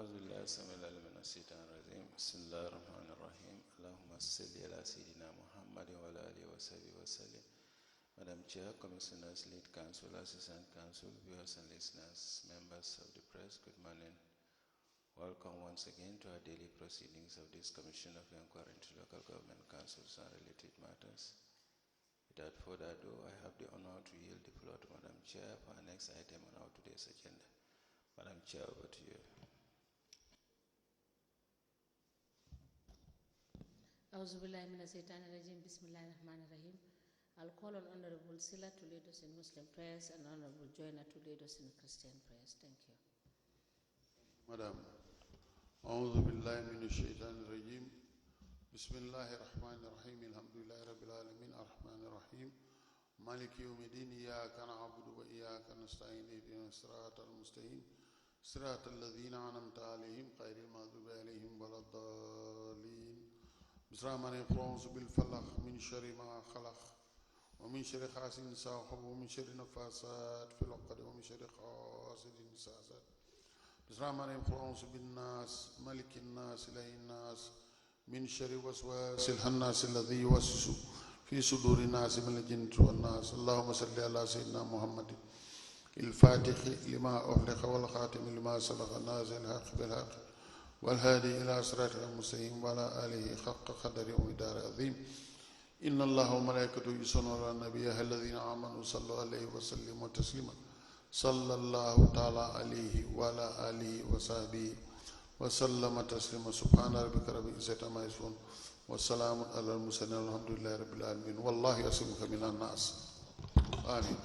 أعوذ بالله السميع العليم من الشيطان الرجيم بسم الله الرحمن الرحيم اللهم صل على سيدنا محمد وعلى آله وصحبه وسلم. Madam Chair, Commissioners, Lead Counsel, Assistant Counsel, viewers and listeners, members of the press, good morning. Welcome once again to our daily proceedings of this Commission of Inquiry into Local Government Councils and related matters. Without further ado, I have the honor to yield the floor to Madam Chair for our next item on our today's agenda. Madam Chair, over to you. Bismillahirrahmanirrahim. I'll call on Honorable Sila to lead us in Muslim prayers and Honorable Joyner to lead us in Christian prayers. Thank you. Madam, أعوذ بالله من الشيطان الرجيم. بسم الله الرحمن الرحيم. الحمد لله رب العالمين الرحمن الرحيم. مالك يوم الدين. إياك نعبد وإياك نستعين. اهدنا الصراط المستقيم صراط الذين أنعمت عليهم غير المغضوب عليهم ولا الضالين. بسم الله الرحمن الرحيم. بالفلق من شر ما خلق ومن شر حاسد إذا وقب ومن شر النفاثات في العقد ومن شر حاسد إذا حسد. بسم الله الرحمن الرحيم. بالناس ملك الناس إله الناس من شر وسواس الخناس الذي يوسوس في صدور الناس من الجنة والناس. اللهم صل على سيدنا محمد الفاتح لما أغلق والخاتم لما سبق الناس الحق بالحق والهادي إلى صراط المستقيم وعلى آله حق قدره ومقداره عظيم. إن الله وملائكته يصلون على النبي الذين آمنوا صلوا عليه وسلموا تسليما. صلى الله تعالى عليه وعلى آله وصحبه وسلم تسليما. سبحان ربك رب العزة عما يصفون والسلام على المرسلين والحمد لله رب العالمين. والله يعصمك من الناس. آمين.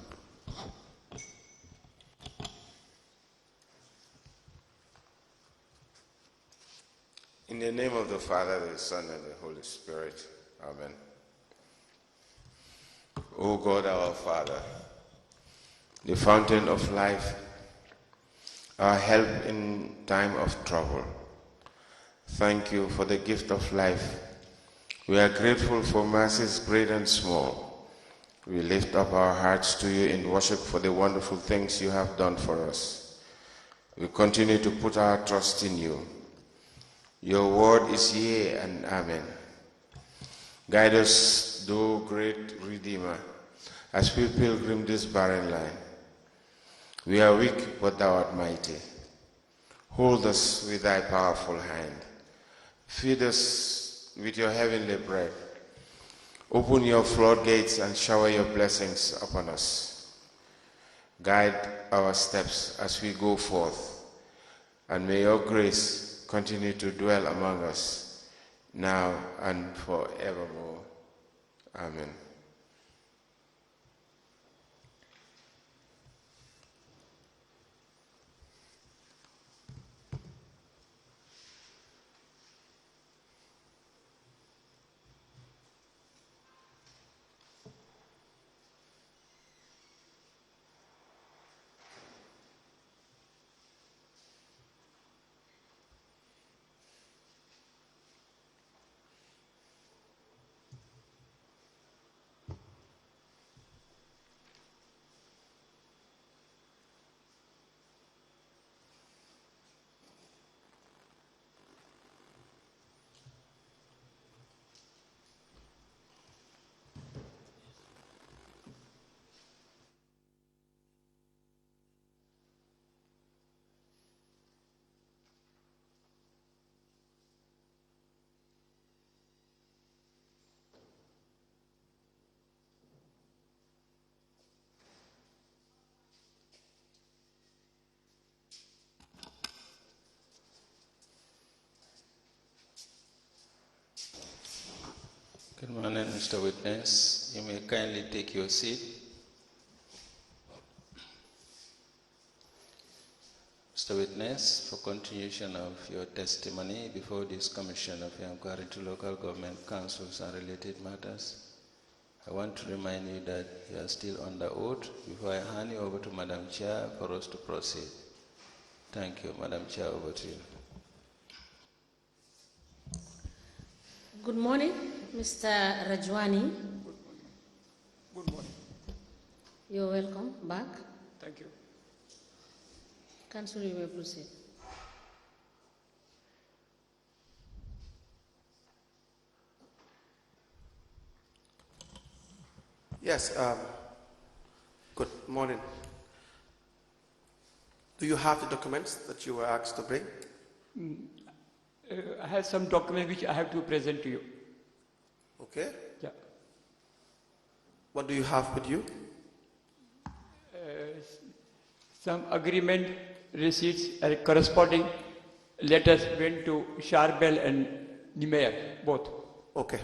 In the name of the Father, the Son, and the Holy Spirit. Amen. O God, our Father, the fountain of life, our help in time of trouble, thank you for the gift of life. We are grateful for mercies great and small. We lift up our hearts to you in worship for the wonderful things you have done for us. We continue to put our trust in you. Your word is yea and amen. Guide us, thou great Redeemer, as we pilgrim this barren land. We are weak, but thou art mighty. Hold us with thy powerful hand. Feed us with your heavenly bread. Open your floodgates and shower your blessings upon us. Guide our steps as we go forth, and may your grace continue to dwell among us, now and forevermore. Amen. Good morning, Mr. Witness. You may kindly take your seat. Mr. Witness, for continuation of your testimony before this Commission of Inquiry into Local Government Councils and related matters, I want to remind you that you are still under oath before I hand you over to Madam Chair for us to proceed. Thank you. Madam Chair, over to you. Good morning, Mr. Rajwani. Good morning. You're welcome back. Thank you. Council, you may proceed. Yes, good morning. Do you have the documents that you were asked to bring? I have some document which I have to present to you. Okay. Yeah. What do you have with you? Some agreement receipts and corresponding letters went to Charbel and Niemeyer, both. Okay.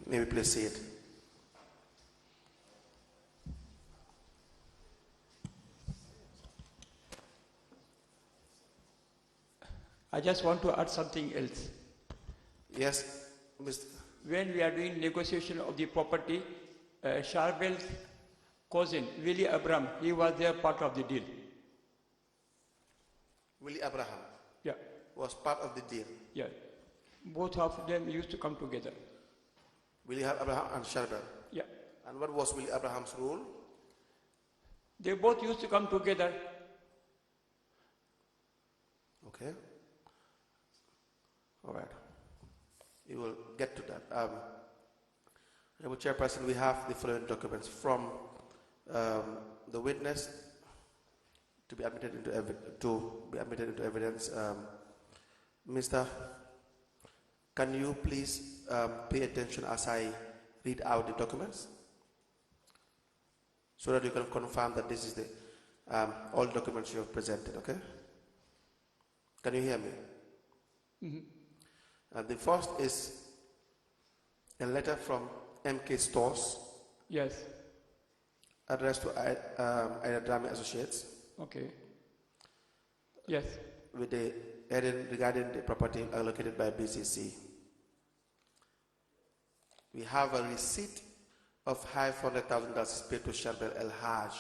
Maybe please see it. I just want to add something else. Yes, Mr. When we are doing negotiation of the property, Charbel's cousin, Willie Abraham, he was there part of the deal. Willie Abraham Yeah, was part of the deal. yeah. Both of them used to come together. Willie Abraham and Charbel. Yeah. And what was Willie Abraham's role? They both used to come together. Okay. All right. We will get to that. Honorable Chairperson, we have the following documents from the witness to be admitted into evidence. Mr. Can you please pay attention as I read out the documents, so that you can confirm that this is the all documents you have presented. Okay? Can you hear me? Mm-hmm. The first is a letter from MK Stores, Yes. addressed to Ida Drami Associates, Okay. Yes. with the heading regarding the property allocated by BCC. We have a receipt of $500,000 paid to Charbel El Haj.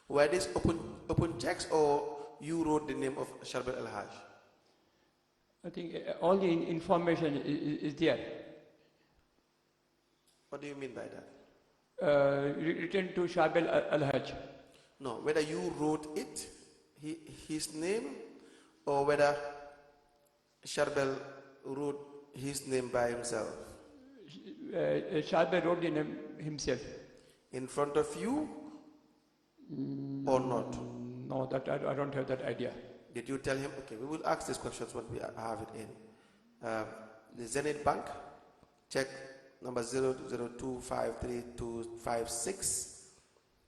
Were these open checks, or you wrote the name of Charbel El Haj? I think all the information is there. What do you mean by that? Written to Charbel Al-Haj. No, whether you wrote it, his name, or whether Charbel wrote his name by himself. Charbel wrote the name himself. In front of you, or not? No, that I don't have that idea. Did you tell him? Okay, we will ask these questions when we have it in. The Zenith Bank, check number 002532256,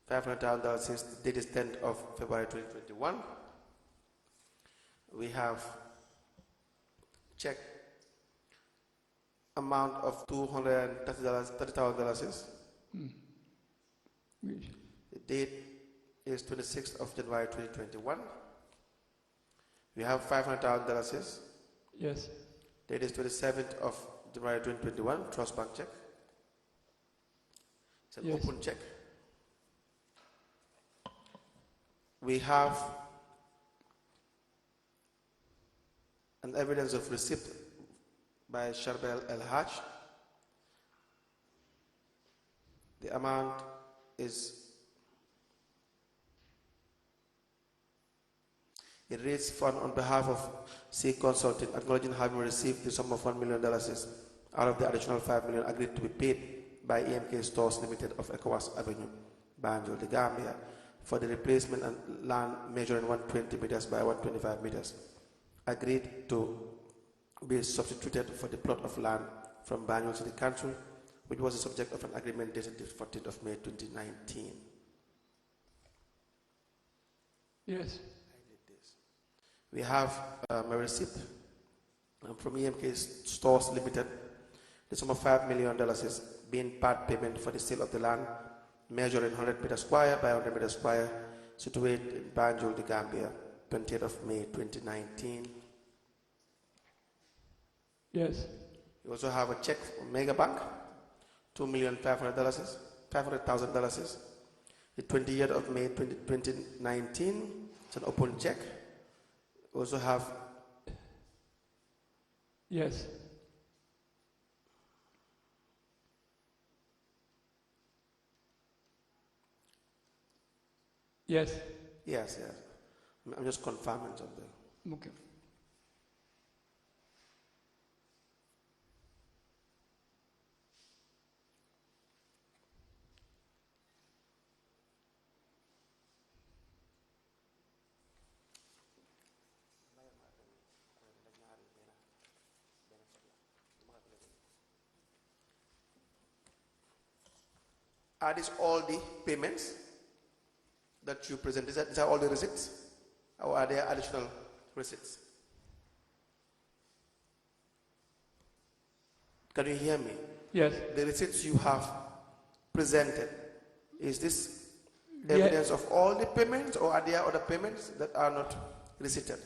$500,000 since the date is 10th of February 2021. We have check amount of $230,000. The date is 26th of January 2021. We have $500,000. Yes. Date is 27th of January 2021. Trust bank check. It's an Yes. open check. We have an evidence of receipt by Charbel El Haj. The amount is, it reads, fund on behalf of C Consulting, acknowledging having received the sum of $1 million out of the additional $5 million agreed to be paid by EMK Stores Limited of ECOWAS Avenue, Banjul, the Gambia, for the replacement and land measuring 120 meters by 125 meters, agreed to be substituted for the plot of land from Banjul City Council, which was the subject of an agreement dated the 14th of May 2019. Yes. We have a receipt from EMK Stores Limited. The sum of $5 million is being part payment for the sale of the land measuring 100 meters square by 100 meters square, situated in Banjul, the Gambia, 20th of May 2019. Yes. We also have a check from Mega Bank, $2,500,000, the 20th of May 2019. It's an open check. We also have, Yes. Yes. yes. I'm just confirming something. Okay. Are these all the payments that you present? Is that all the receipts? Or are there additional receipts? Can you hear me? Yes. The receipts you have presented, is this evidence of all the payments, or are there other payments that are not receipted?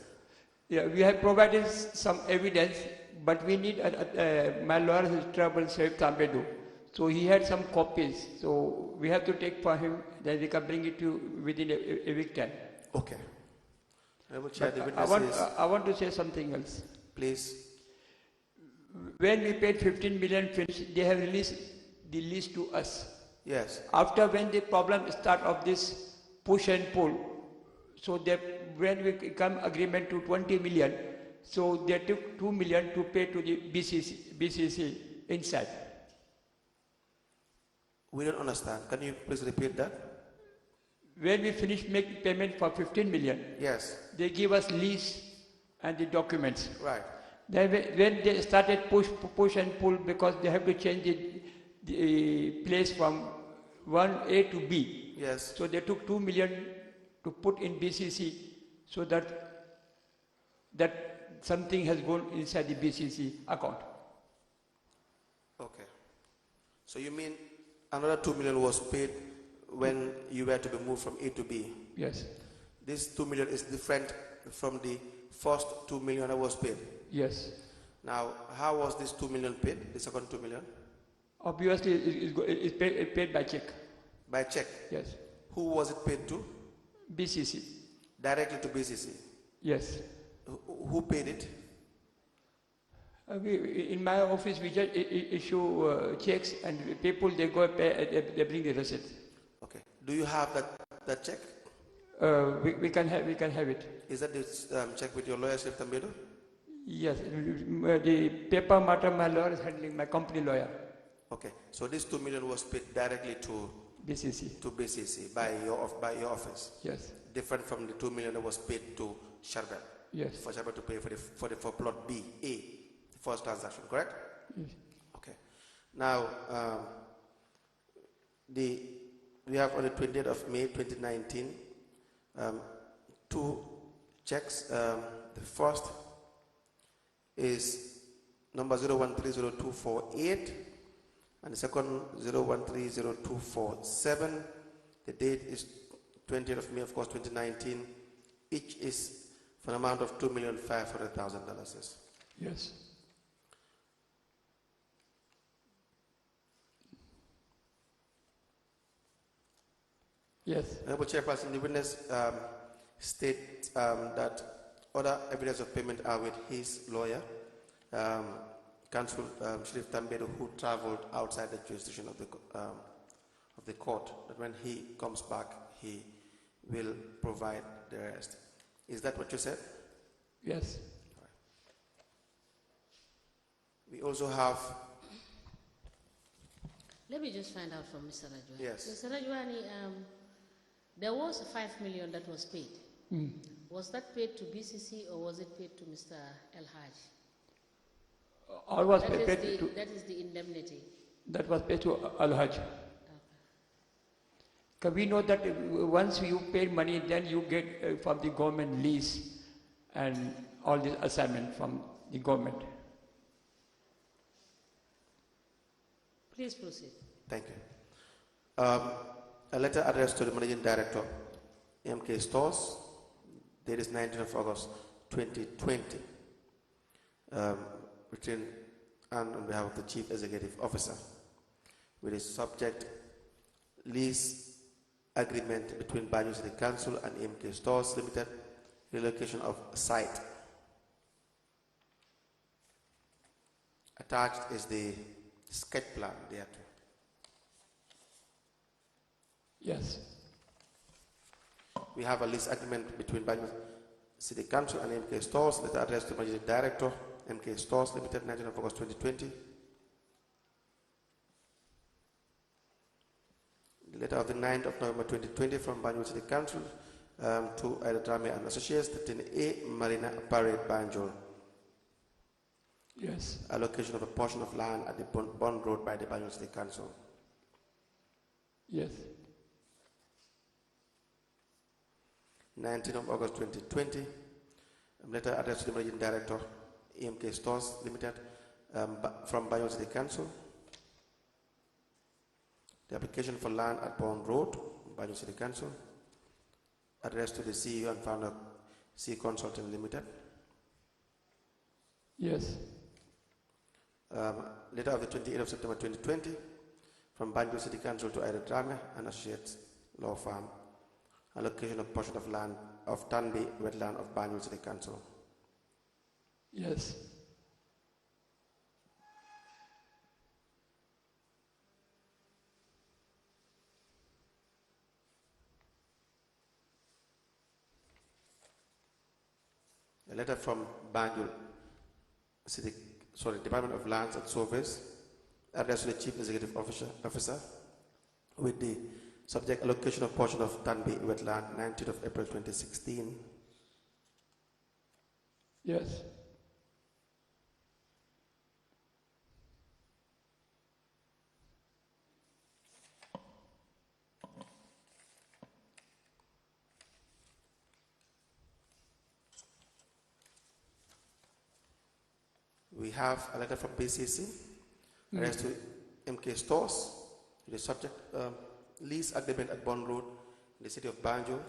Yeah, we have provided some evidence, but we need my lawyer has trouble, Sir Tambedu. So he had some copies. So we have to take for him, then we can bring it to within a week time. Okay. I want to say something else. Please. When we paid 15 million, they have released the list to us. Yes. After when the problem start of this push and pull, so when we come agreement to 20 million, so they took 2 million to pay to the BCC inside. We don't understand. Can you please repeat that? When we finished making payment for 15 million, yes, they give us lease and the documents. Right. Then when they started push and pull, because they have to change the place from 1A to B. Yes. So they took 2 million to put in BCC, so that something has gone inside the BCC account. Okay. So you mean another 2 million was paid when you were to be moved from A to B? Yes. This 2 million is different from the first 2 million that was paid? Yes. Now, how was this 2 million paid, the second 2 million? Obviously, it's paid by check. By check? Yes. Who was it paid to? BCC. Directly to BCC? Yes. Who paid it? In my office, we just issue checks, and people, they go pay, they bring the receipt. Okay. Do you have that check? We can have it. Is that the check with your lawyer, Sir Tambedu? Yes. The paper matter, my lawyer is handling, my company lawyer. Okay. So this 2 million was paid directly to BCC. To BCC by your office. Yes. Different from the 2 million that was paid to Sharbel. Yes. For Sharbel to pay for plot B, A, the first transaction, correct? Yes. Okay. Now, we have on the 20th of May 2019 two checks. The first is number 0130248 and the second 0130247. The date is 20th of May, of course, 2019. Each is for an amount of $2,500,000. Yes. Yes. Honorable Chairperson, the witness states that other evidence of payment are with his lawyer, Counsel Sheriff Tambedu, who traveled outside the jurisdiction of the court. That when he comes back, he will provide the rest. Is that what you said? Yes. Right. We also have. Let me just find out from Mr. Rajwani. Yes. Mr. Rajwani, there was 5 million that was paid. Mm. Was that paid to BCC or was it paid to Mr. El Haj? All was That paid is to. That is the indemnity. That was paid to Al Haj. Because we know that once you pay money, then you get from the government lease and all this assignment from the government. Please proceed. Thank you. A letter addressed to the Managing Director, MK Stores, dated 19th of August 2020, written and on behalf of the Chief Executive Officer, with the subject lease agreement between Banjul City Council and MK Stores Limited, relocation of site. Attached is the sketch plan there. Yes. We have a lease agreement between Banjul City Council and MK Stores, letter addressed to Managing Director, MK Stores Limited, 19th of August 2020. The letter of the 9th of November 2020 from Banjul City Council to Drame and Associates, 13A Marina Parade, Banjul. Yes. Allocation of a portion of land at the Bond Road by the Banjul City Council. Yes. 19th of August 2020, letter addressed to the Managing Director, EMK Stores Limited, from Banjul City Council. The application for land at Bond Road, Banjul City Council, addressed to the CEO and founder, C Consulting Limited. Yes. Letter of the 28th of September 2020, from Banjul City Council to Ida Drame and Associates Law Firm, allocation of portion of land of Tanbi wetland of Banjul City Council. Yes. A letter from Banjul City, Department of Lands and Surveys, addressed to the Chief Executive Officer with the subject allocation of portion of Tanbi wetland, 19th of April 2016. Yes. We have a letter from BCC, addressed to MK Stores, the subject lease agreement at Bond Road in the city of Banjul.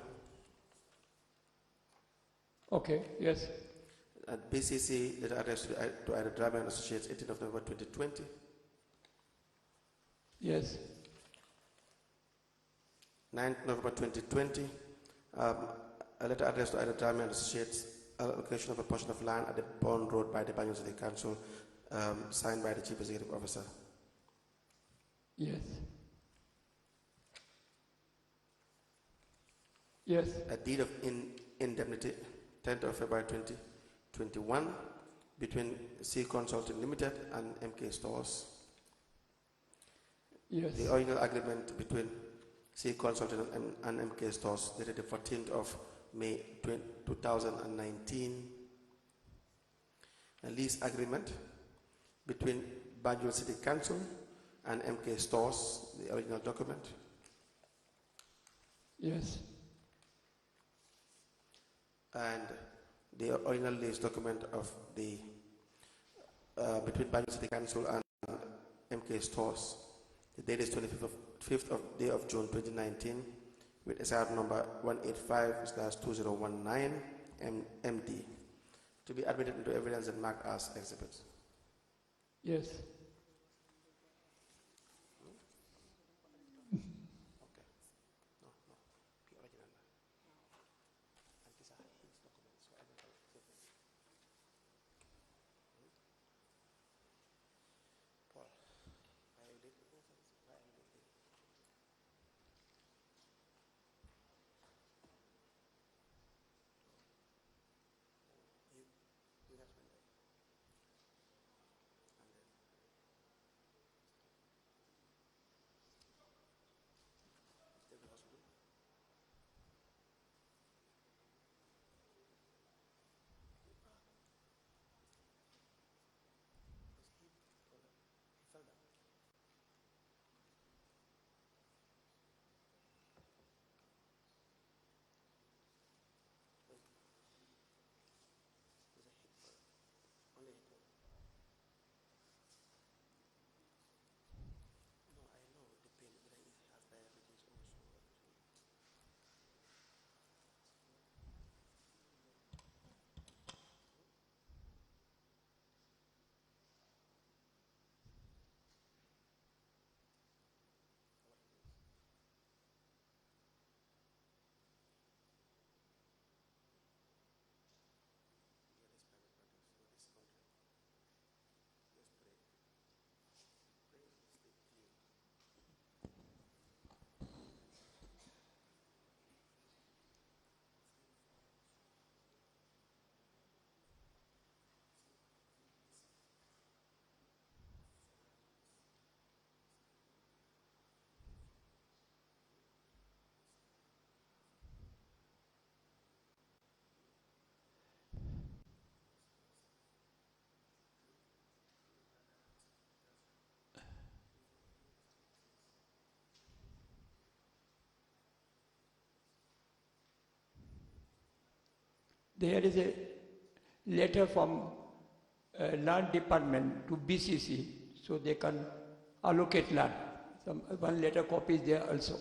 Okay, yes. At BCC, letter addressed to Ida Drame and Associates, 18th of November 2020. Yes. 9th November 2020, a letter addressed to Ida Drame and Associates, allocation of a portion of land at the Bond Road by the Banjul City Council, signed by the Chief Executive Officer. Yes. Yes. A deed of indemnity, 10th of February 2021, between C Consulting Limited and MK Stores. Yes. The original agreement between C Consulting and MK Stores dated the 14th of May 2019. A lease agreement between Banjul City Council and MK Stores, the original document. Yes. And the original lease document of the between Banjul City Council and MK Stores. The date is 25th of day of June 2019, with SR number 185/2019 MD, to be admitted into evidence and marked as exhibits. Yes. there is a letter from land department to BCC, so they can allocate land. One letter copy is there also.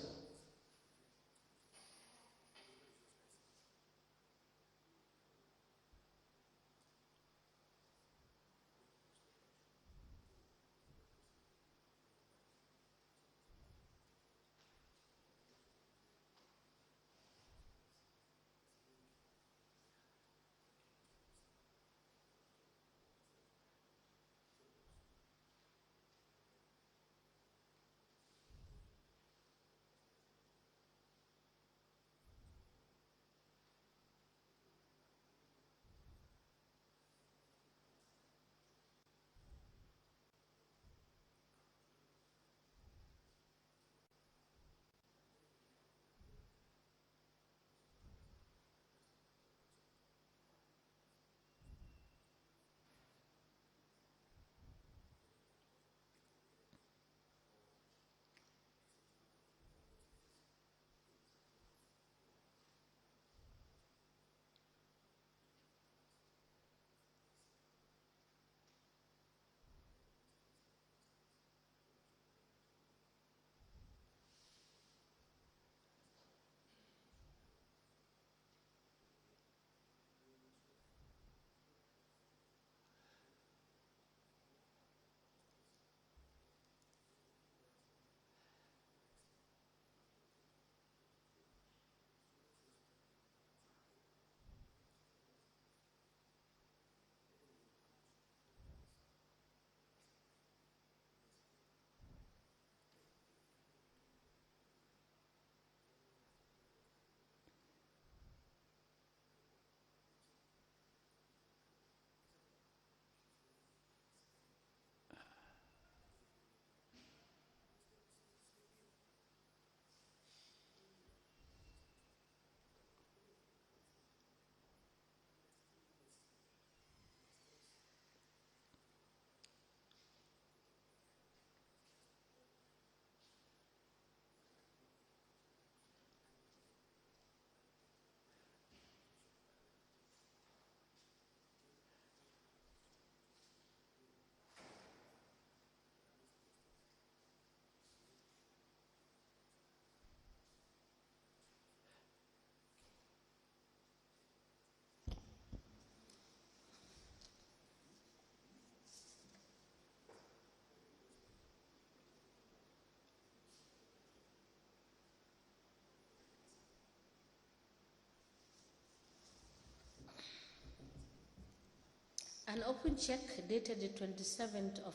An open check dated the 27th of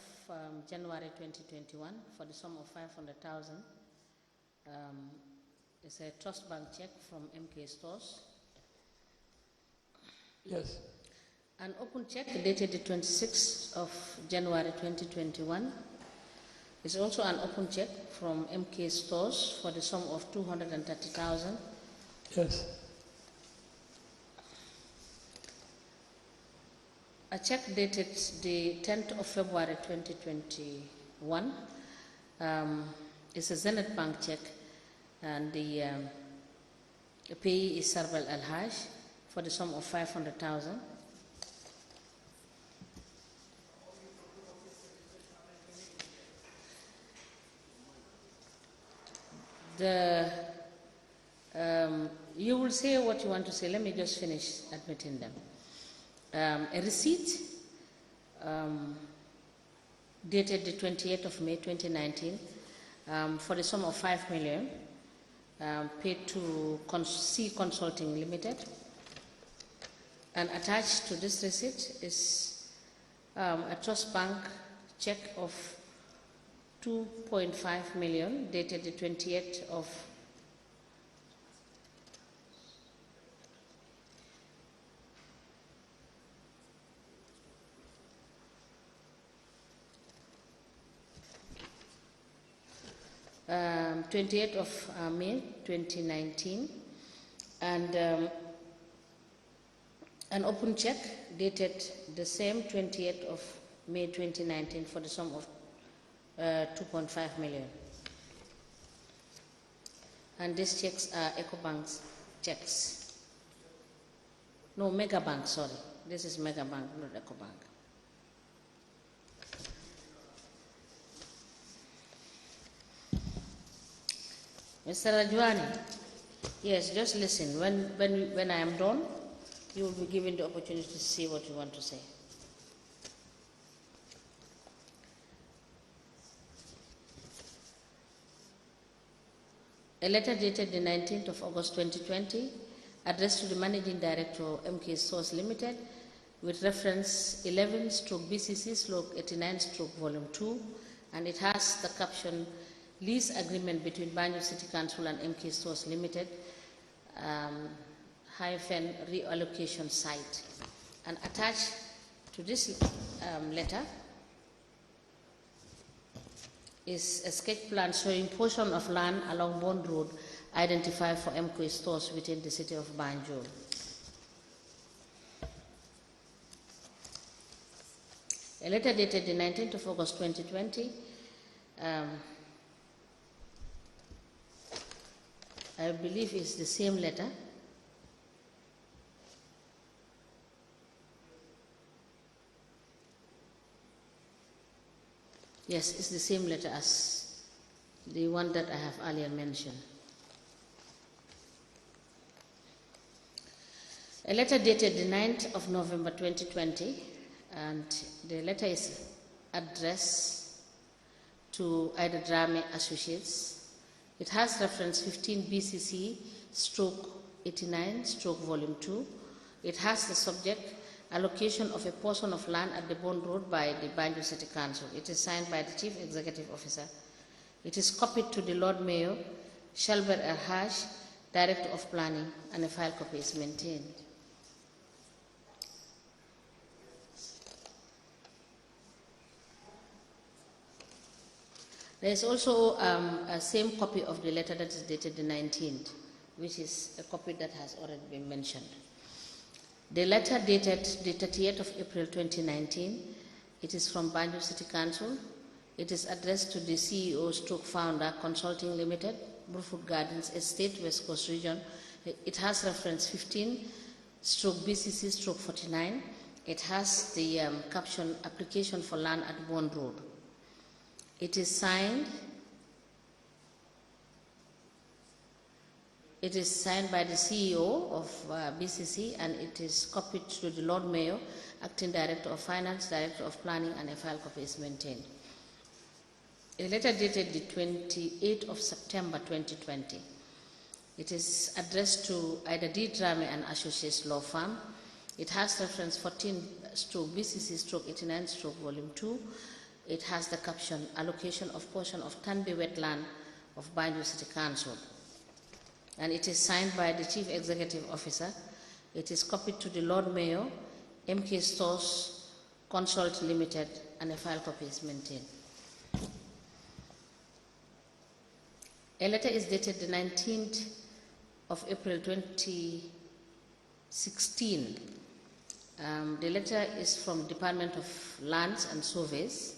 January 2021 for the sum of 500,000 is a trust bank check from MK Stores. Yes. An open check dated the 26th of January 2021 is also an open check from MK Stores for the sum of 230,000. Yes. A check dated the 10th of February 2021 is a Zenith Bank check, and the payee is Sarbal Al-Haj for the sum of 500,000. You will say what you want to say. Let me just finish admitting them. A receipt dated the 28th of May 2019 for the sum of 5 million paid to C Consulting Limited. And attached to this receipt is a trust bank check of 2.5 million dated the 28th of May 2019, and an open check dated the same 28th of May 2019 for the sum of 2.5 million. And these checks are EcoBank's checks. No, Mega Bank, sorry. This is Mega Bank, not EcoBank. Mr. Rajwani, yes, just listen. When I am done, you will be given the opportunity to say what you want to say. A letter dated the 19th of August 2020, addressed to the Managing Director of MK Stores Limited, with reference 11/BCC/89/Volume 2, and it has the caption Lease Agreement between Banjul City Council and MK Stores Limited, hyphen reallocation site. And attached to this letter is a sketch plan showing portion of land along Bond Road identified for MK stores within the city of Banjul. A letter dated the 19th of August 2020, I believe it's the same letter. Yes, it's the same letter as the one that I have earlier mentioned. A letter dated the 9th of November 2020, and the letter is addressed to Ida Drame Associates. It has reference 15 BCC/89/Volume 2. It has the subject allocation of a portion of land at the Bond Road by the Banjul City Council. It is signed by the Chief Executive Officer. It is copied to the Lord Mayor, Shalber El-Haj, Director of Planning, and a file copy is maintained. There is also a same copy of the letter that is dated the 19th, which is a copy that has already been mentioned. The letter dated the 30th of April 2019, it is from Banjul City Council. It is addressed to the CEO/founder, Consulting Limited, Brookwood Gardens Estate, West Coast Region. It has reference 15/BCC/49. It has the caption, application for land at Bond Road. It is signed by the CEO of BCC, and it is copied to the Lord Mayor, Acting Director of Finance, Director of Planning, and a file copy is maintained. A letter dated the 28th of September 2020. It is addressed to Ida D. Drame and Associates Law Firm. It has reference 14/BCC/89/Volume 2. It has the caption, allocation of portion of Tanbi wetland of Banjul City Council. And it is signed by the Chief Executive Officer. It is copied to the Lord Mayor, MK Stores Consult Limited, and a file copy is maintained. A letter is dated the 19th of April 2016. The letter is from Department of Lands and Surveys.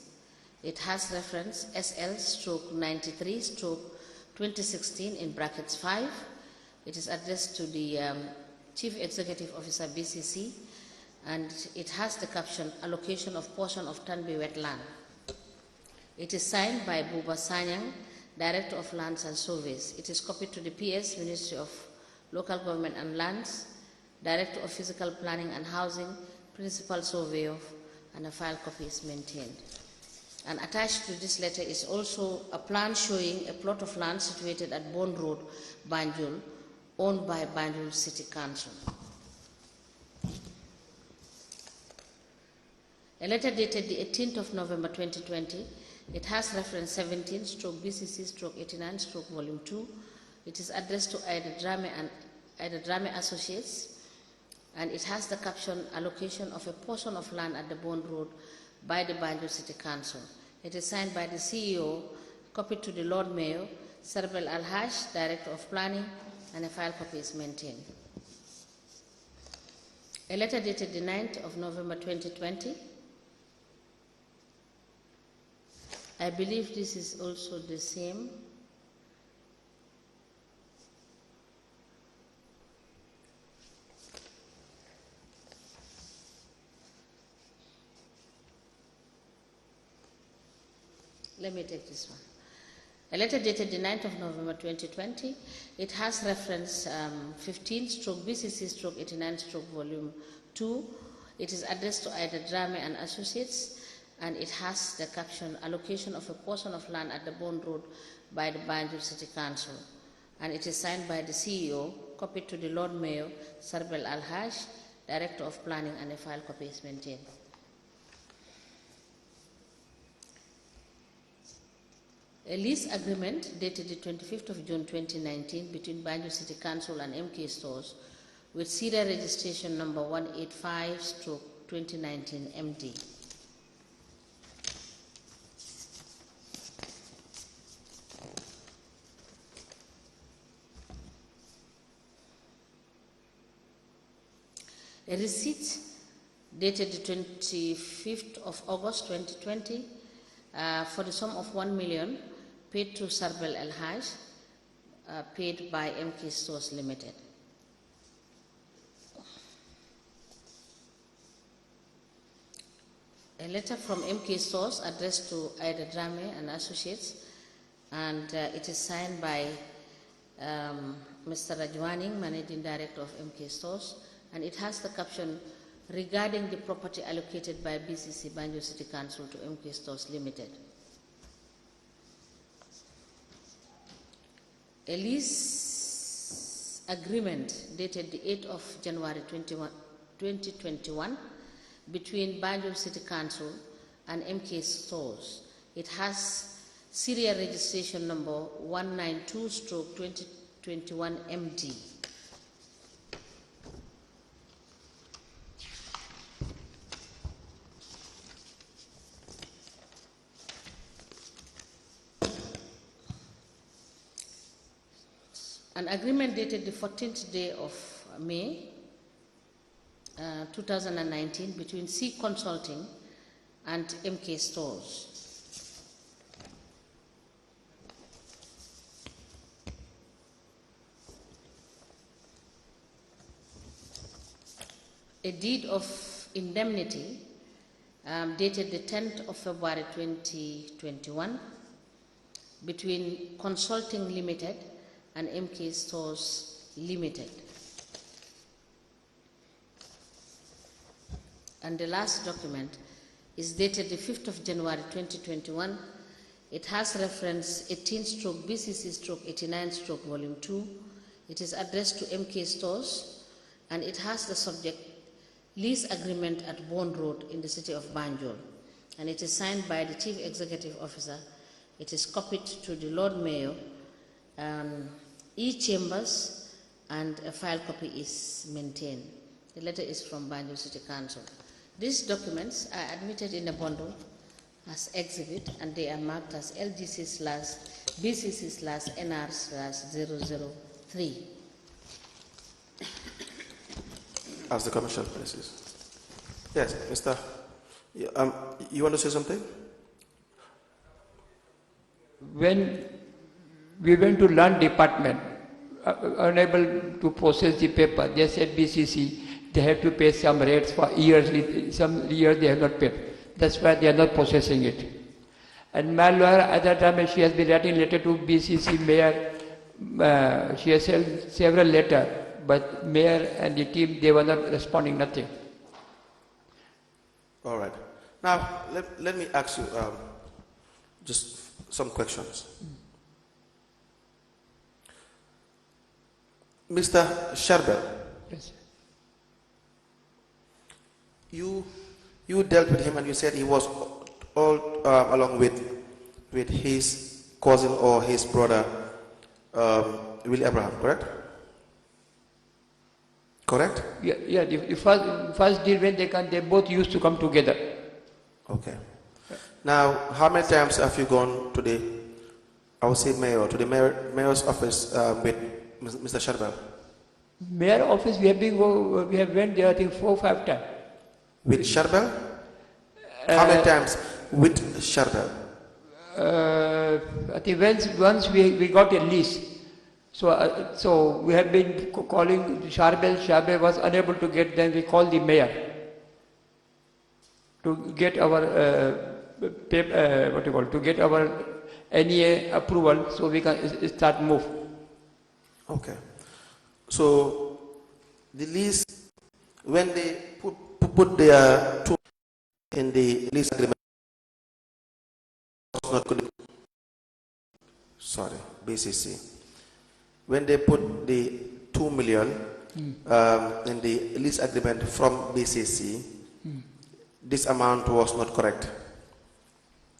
It has reference SL/93/2016 in brackets 5. It is addressed to the Chief Executive Officer BCC, and it has the caption, allocation of portion of Tanbi wetland. It is signed by Buba Sanyang, Director of Lands and Surveys. It is copied to the PS, Ministry of Local Government and Lands, Director of Physical Planning and Housing, Principal Surveyor, and a file copy is maintained. And attached to this letter is also a plan showing a plot of land situated at Bond Road, Banjul, owned by Banjul City Council. A letter dated the 18th of November 2020. It has reference 17/BCC/89/Volume 2. It is addressed to Ida Drame Associates, and it has the caption, allocation of a portion of land at the Bond Road by the Banjul City Council. It is signed by the CEO, copied to the Lord Mayor, Sarbel Al-Haj, Director of Planning, and a file copy is maintained. A letter dated the 9th of November 2020. I believe this is also the same. Let me take this one. A letter dated the 9th of November 2020. It has reference 15/BCC/89/Volume 2. It is addressed to Ida Drame and Associates, and it has the caption, allocation of a portion of land at the Bond Road by the Banjul City Council. And it is signed by the CEO, copied to the Lord Mayor, Sarbel Al-Haj, Director of Planning, and a file copy is maintained. A lease agreement dated the 25th of June 2019 between Banjul City Council and MK Stores with serial registration number 185/2019 MD. A receipt dated the 25th of August 2020 for the sum of 1 million paid to Sarbel El Haj, paid by MK Stores Limited. A letter from MK Stores addressed to Ida Drame and Associates, and it is signed by Mr. Rajwani, Managing Director of MK Stores, and it has the caption, regarding the property allocated by BCC Banjul City Council to MK Stores Limited. A lease agreement dated the 8th of January 2021 between Banjul City Council and MK Stores. It has serial registration number 192/2021 MD. An agreement dated the 14th day of May 2019 between C Consulting and MK Stores. A deed of indemnity dated the 10th of February 2021 between Consulting Limited and MK Stores Limited. And the last document is dated the 5th of January 2021. It has reference 18/BCC/89/Volume 2. It is addressed to MK Stores, and it has the subject lease agreement at Bond Road in the city of Banjul. And it is signed by the Chief Executive Officer. It is copied to the Lord Mayor, e-chambers, and a file copy is maintained. The letter is from Banjul City Council. These documents are admitted in a bundle as exhibit, and they are marked as LGC/BCC/NR/003. As the commission places. Yes, Mr. You want to say something? When we went to land department, unable to process the paper, they said BCC, they have to pay some rates for yearly, some years they have not paid. That's why they are not processing it. And my lawyer at that time, she has been writing letter to BCC mayor, she has sent several letters, but mayor and the team, they were not responding, nothing. All right. Now, let me ask you just some questions. Mr. Sherbel, Yes. you dealt with him and you said he was all along with his cousin or his brother, Willie Abraham, correct? Correct? Yeah. The first deal when they both used to come together. Okay. Now, how many times have you gone to the, I would say mayor, to the mayor's office with Mr. Sherbel? Mayor office, we have went there, I think 4 or 5 times. With Sherbel? How many times with Sherbel? I think once we got a lease, so we have been calling Sherbel was unable to get, then we called the mayor to get our to get our NEA approval so we can start move. Okay. So the lease, when they put their two in the lease agreement, was not good. Sorry, BCC. When they put the 2 million in the lease agreement from BCC, this amount was not correct.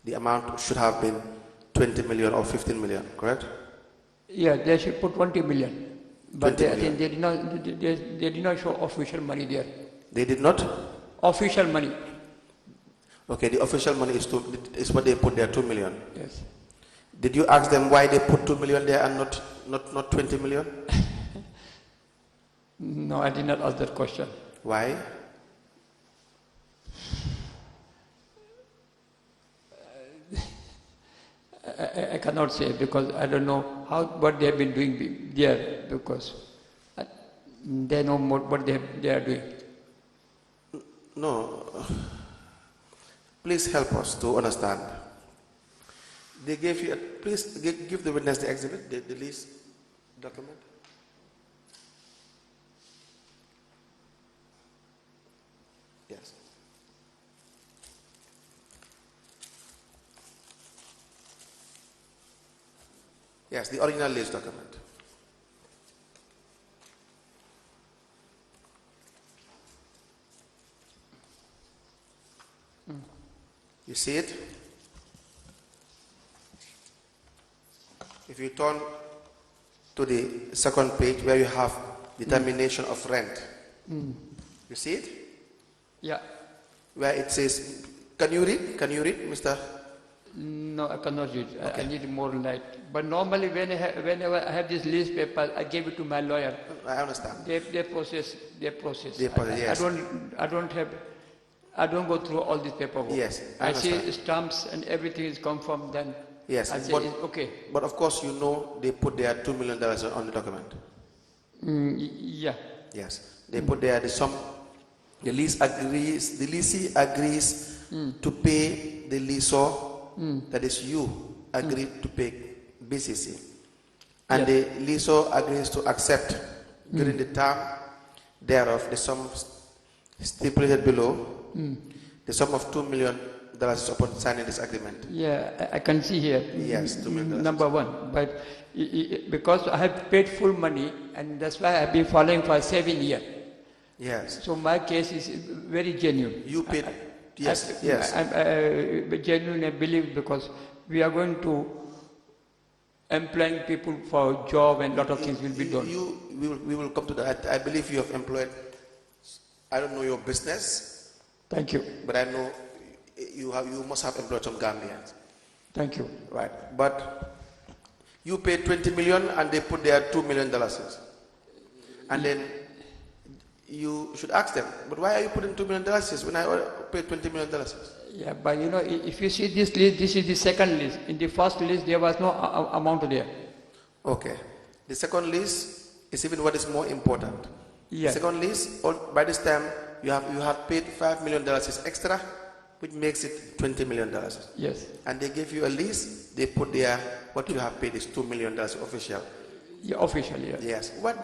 The amount should have been 20 million or 15 million, correct? Yeah, they should put 20 million. But 20 I think million. they did not show official money there. They did not? Official money. Okay, the official money is what they put there, 2 million. Yes. Did you ask them why they put 2 million there and not 20 million? No, I did not ask that question. Why? I cannot say because I don't know what they have been doing there because they know what they are doing. No. Please help us to understand. They gave you, please give the witness the exhibit, the lease document. Yes. Yes, the original lease document. You see it? If you turn to the second page where you have determination of rent, you see it? Yeah. Where it says, can you read, Mr.? No, I cannot read. Okay. I need more light. But normally whenever I have this lease paper, I give it to my lawyer. I understand. They process. They process, yes. I don't go through all this paperwork. Yes, I I understand. see stamps and everything is confirmed, then Yes, I say but, it's okay. But of course, you know they put their $2 million on the document. Yeah. Yes, they put there the sum. The leasee agrees to pay the leaseor, that is you, agreed to pay BCC. And the leaseor agrees to accept during the term thereof the sum stipulated below, the sum of $2 million upon signing this agreement. Yeah, I can see here. Yes, $2 million. Number one, but because I have paid full money, and that's why I've been following for 7 years. Yes. So my case is very genuine. You paid. Yes. I'm genuine, I believe, because we are going to employing people for job and lot of things will be done. We will come to that. I believe you have employed. I don't know your business. Thank you. But I know you must have employed some Gambians. Thank you. Right. But you paid 20 million and they put their $2 million. And then you should ask them, but why are you putting $2 million when I paid $20 million? Yeah, but you know, if you see this list, this is the second list. In the first list, there was no amount there. Okay. The second list is even what is more important. Yeah. The second list, by this time, you have paid $5 million extra, which makes it $20 million. Yes. And they gave you a lease, they put there, what you have paid is $2 million official. Yeah, officially, yeah. Yes. What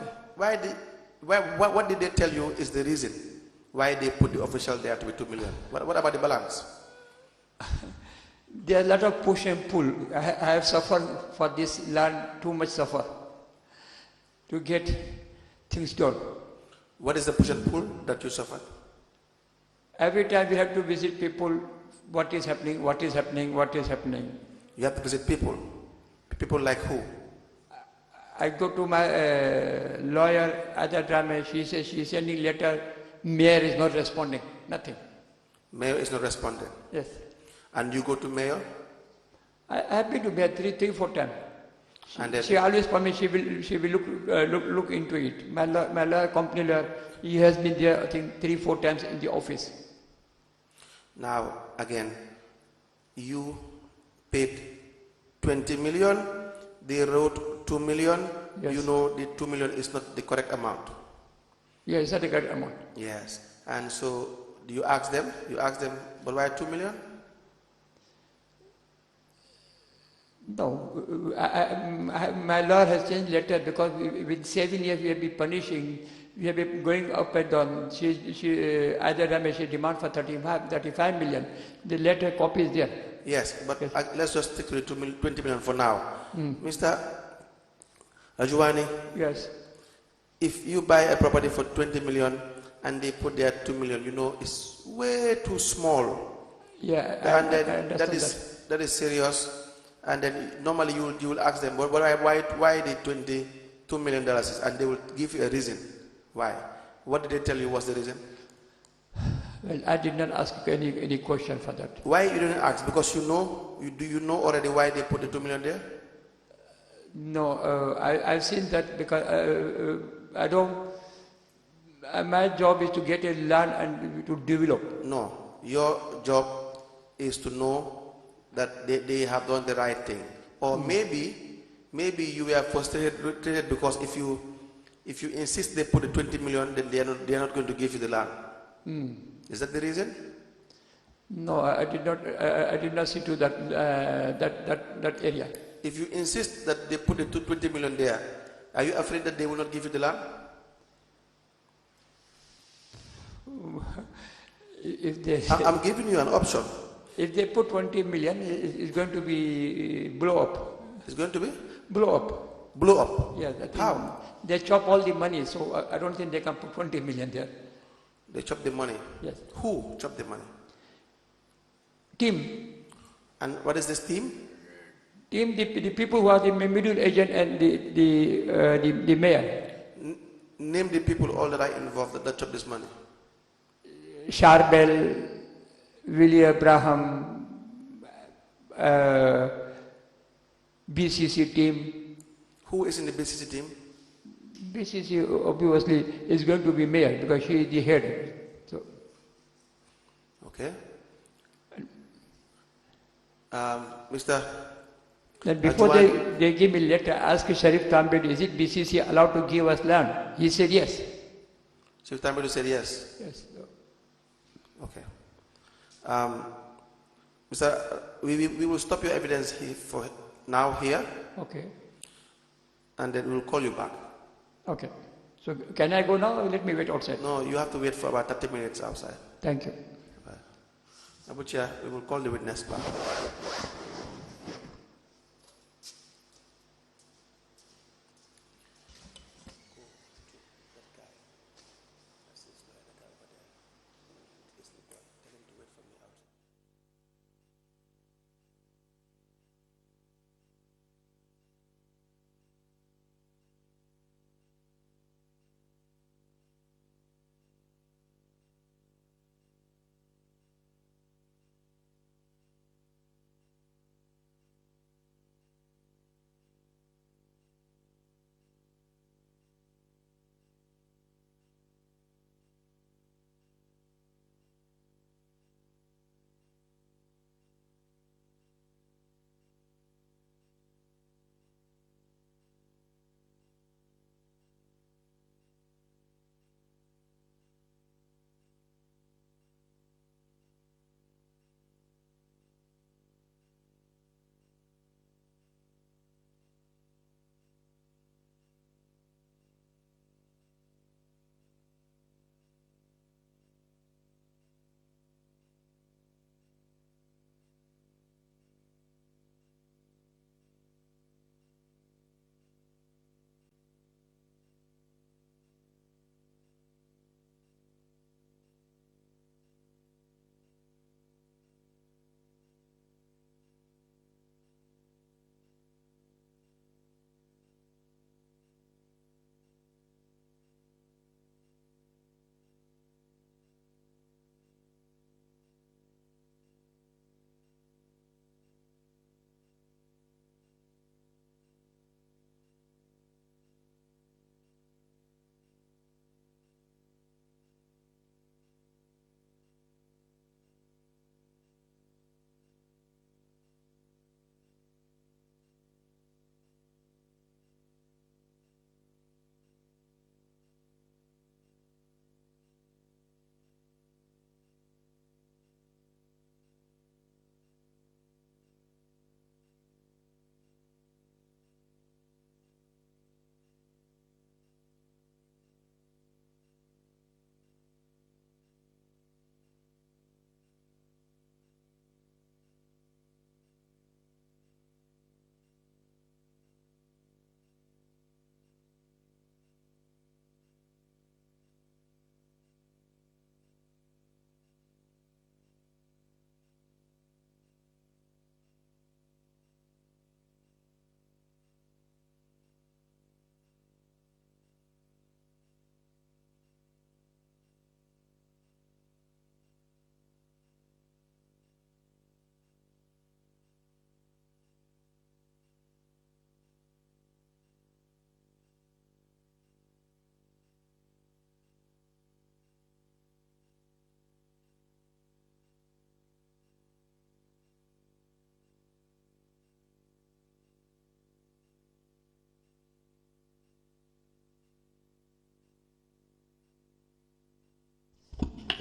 did they tell you is the reason why they put the official there to be 2 million? What about the balance? There are a lot of push and pull. I have suffered for this land, too much suffer to get things done. What is the push and pull that you suffered? Every time we have to visit people, what is happening, what is happening, what is happening. You have to visit people. People like who? I go to my lawyer at that time, she says she's sending letter, mayor is not responding, nothing. Mayor is not responding? Yes. And you go to mayor? I have been to mayor three, four times. And then she always promised she will look into it. My lawyer, company lawyer, he has been there, I think 3-4 times in the office. Now, again, you paid 20 million, they wrote 2 million, yes. You know the 2 million is not the correct amount. Yes, it's not the correct amount. Yes, and so you ask them, but why 2 million? No, my law has changed later because with 7 years we have been punishing, we have been going up and down. Either Ramesh demand for 35 million. The later copy is there. Yes, but Yes. let's just stick to the 20 million for now. Mr. Rajwani, Yes. if you buy a property for 20 million and they put there 2 million, you know, it's way too small. Yeah, And I then understand that is serious. And then normally you will ask them, why the 22 million dollars, and they will give you a reason why. What did they tell you was the reason? Well, I did not ask any question for that. Why you didn't ask? Because you know, do you know already why they put the 2 million there? No, I've seen that because I don't. My job is to get a land and to develop. No, your job is to know that they have done the right thing. Or maybe you were frustrated because if you insist they put the 20 million, then they are not going to give you the land. Is that the reason? No, I did not see to that area. If you insist that they put the 20 million there, are you afraid that they will not give you the land? If they, I'm giving you an option. if they put 20 million, it's going to be blow up. It's going to be Blow up. blow up. Yes. I think How? They chop all the money, so I don't think they can put 20 million there. They chop the money. Yes. Who chop the money? Team. And what is this team? Team, the people who are the middle agent and the mayor. Name the people all that are involved that chop this money. Charbel, Willie Abraham, BCC team. Who is in the BCC team? BCC obviously is going to be mayor because she is the head. So, Okay. Mr. then before they give me letter, ask Sharif Tambed, is it BCC allowed to give us land? He said yes. Chief Tamidu said yes. Yes. Okay. Mr. We will stop your evidence here for now here, Okay. and then we will call you back. Okay. So can I go now or let me wait outside? No, you have to wait for about 30 minutes outside. Thank you. Abu Chair, we will call the witness back.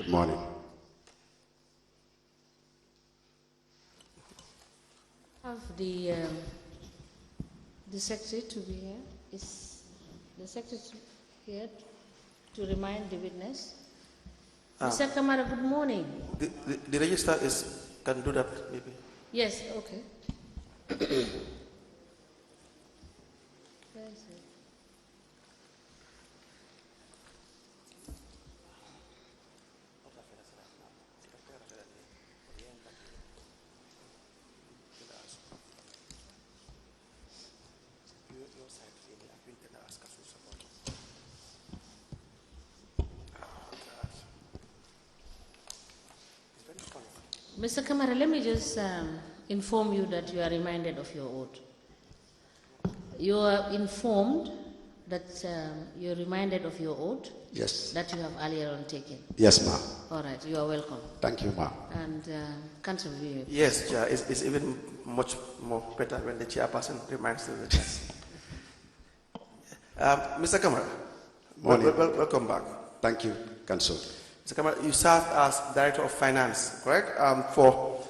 Good morning. Have the secretary to be here. Is the secretary here to remind the witness? Mr. Camara, good morning. The register can do that maybe. Yes, okay. Where is it? Mr. Camara, let me just inform you that you are reminded of your oath. You are informed that you're reminded of your oath. Yes. That you have earlier on taken. Yes, ma'am. All right, you are welcome. Thank you, ma'am. And Council View. Yes, Chair. It's even much more better when the chairperson reminds the witness. Mr. Camara, welcome back. Thank you, Council. Mr. Camara, you served as Director of Finance, correct? For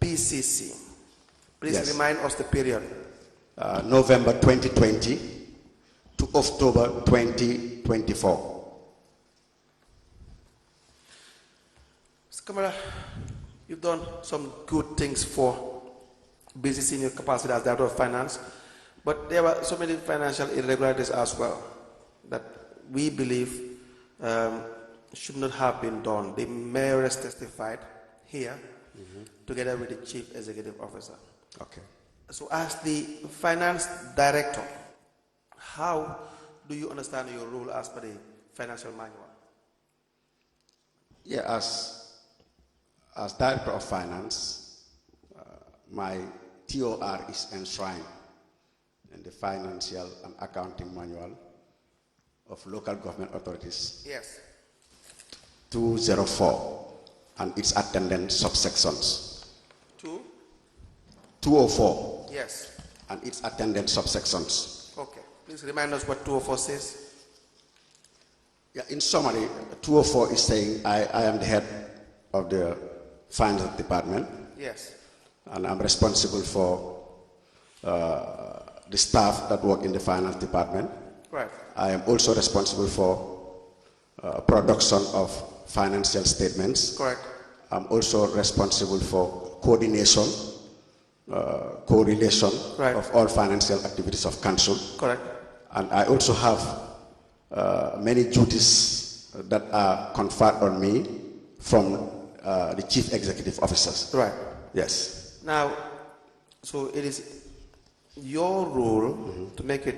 BCC. Please remind us the period. November 2020 to October 2024. Mr. Camara, you've done some good things for BCC in your capacity as Director of Finance, but there were so many financial irregularities as well that we believe should not have been done. The mayor has testified here together with the Chief Executive Officer. Okay. So as the Finance Director, how do you understand your role as per the financial manual? Yeah, as Director of Finance, my TOR is enshrined in the Financial and Accounting Manual of Local Government Authorities. Yes. 204 and its attendant subsections. 204. Yes. And its attendant subsections. Okay. Please remind us what 204 says. Yeah, in summary, 204 is saying I am the head of the finance department. Yes. And I'm responsible for the staff that work in the finance department. Right. I am also responsible for production of financial statements. Correct. I'm also responsible for coordination, correlation of all financial activities of council. Correct. And I also have many duties that are conferred on me from the chief executive officers. Right. Yes. Now, so it is your role to make it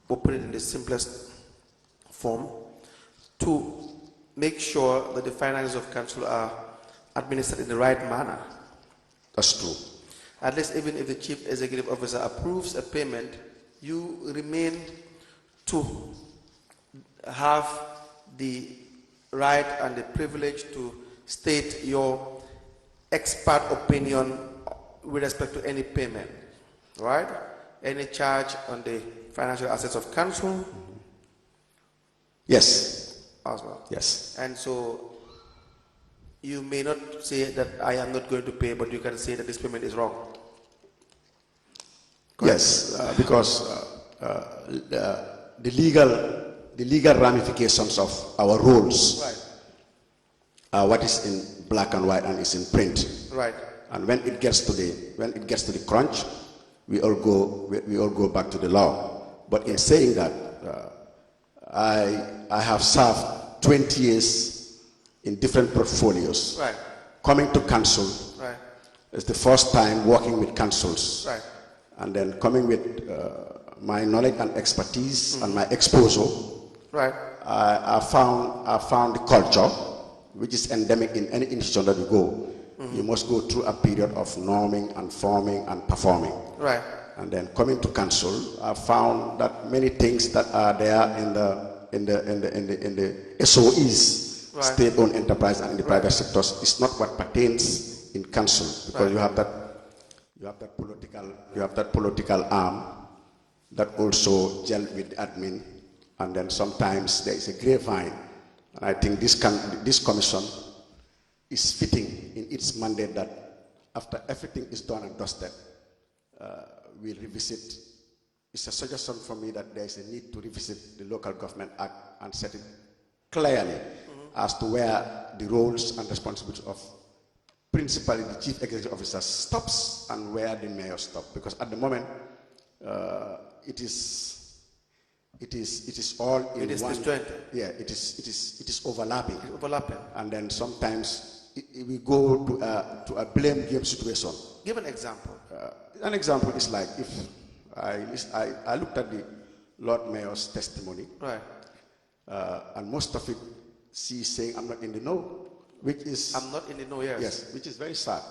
operate in the simplest form to make sure that the finances of council are administered in the right manner. That's true. At least even if the chief executive officer approves a payment, you remain to have the right and the privilege to state your expert opinion with respect to any payment, right? Any charge on the financial assets of council? Yes. As well. Yes. And so you may not say that I am not going to pay, but you can say that this payment is wrong. Correct? Yes, because the legal ramifications of our rules are what is in black and white and is in print. Right. And when it gets to the crunch, we all go back to the law. But in saying that, I have served 20 years in different portfolios. Right. Coming to council is the first time working with councils. Right. And then coming with my knowledge and expertise and my exposure. Right. I found the culture, which is endemic in any institution that you go. You must go through a period of norming and forming and performing. Right. And then coming to council, I found that many things that are there in the SOEs, state-owned enterprise and in the private sectors, is not what pertains in council, because you have that political arm that also gel with the admin, and then sometimes there is a grapevine And I think this commission is fitting in its mandate that after everything is done and dusted, we'll revisit. It's a suggestion from me that there is a need to revisit the Local Government Act and set it clearly as to where the roles and responsibilities of principally the Chief Executive Officer stops and where the mayor stops. Because at the moment, it is all in one. Yeah, it is overlapping. It's overlapping. And then sometimes we go to a blame game situation. Give an example. An example is like if I looked at the Lord Mayor's testimony, right, and most of it she's saying I'm not in the know, which is I'm not in the know. Yes. Yes, which is very sad,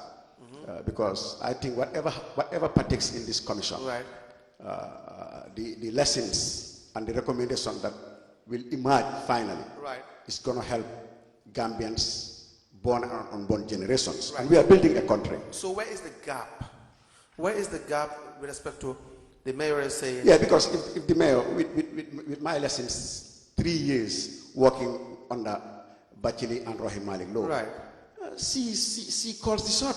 because I think whatever partakes in this commission, right, the lessons and the recommendation that will emerge finally, right, is going to help Gambians, born and unborn generations, right. And we are building a country. So where is the gap? Where is the gap with respect to the mayor is saying? Yeah, because if the mayor, with my lessons, 3 years working under Batchily and Rohim Malik Law, right, she calls the shot.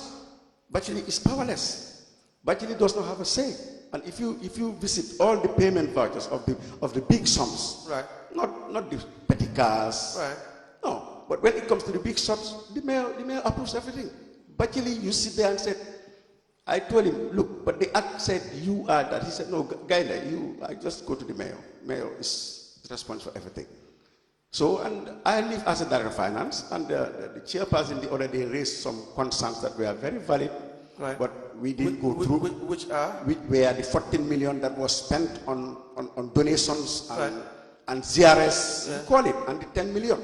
Batchily is powerless. Batchily does not have a say. And if you visit all the payment vouchers of the big sums, right, not the petty cars, right, no, but when it comes to the big sums, the mayor approves everything. Batchily, you sit there and said, I told him, look, but the act said you are that. He said, no, Gaina, I just go to the mayor. Mayor is responsible for everything. So, and I live as a director of finance, and the chairperson the other day raised some concerns that were very valid, right, but we didn't go through. Which are? Where the 14 million that was spent on donations and, right, and ZRS, yeah, you call it, and the 10 million.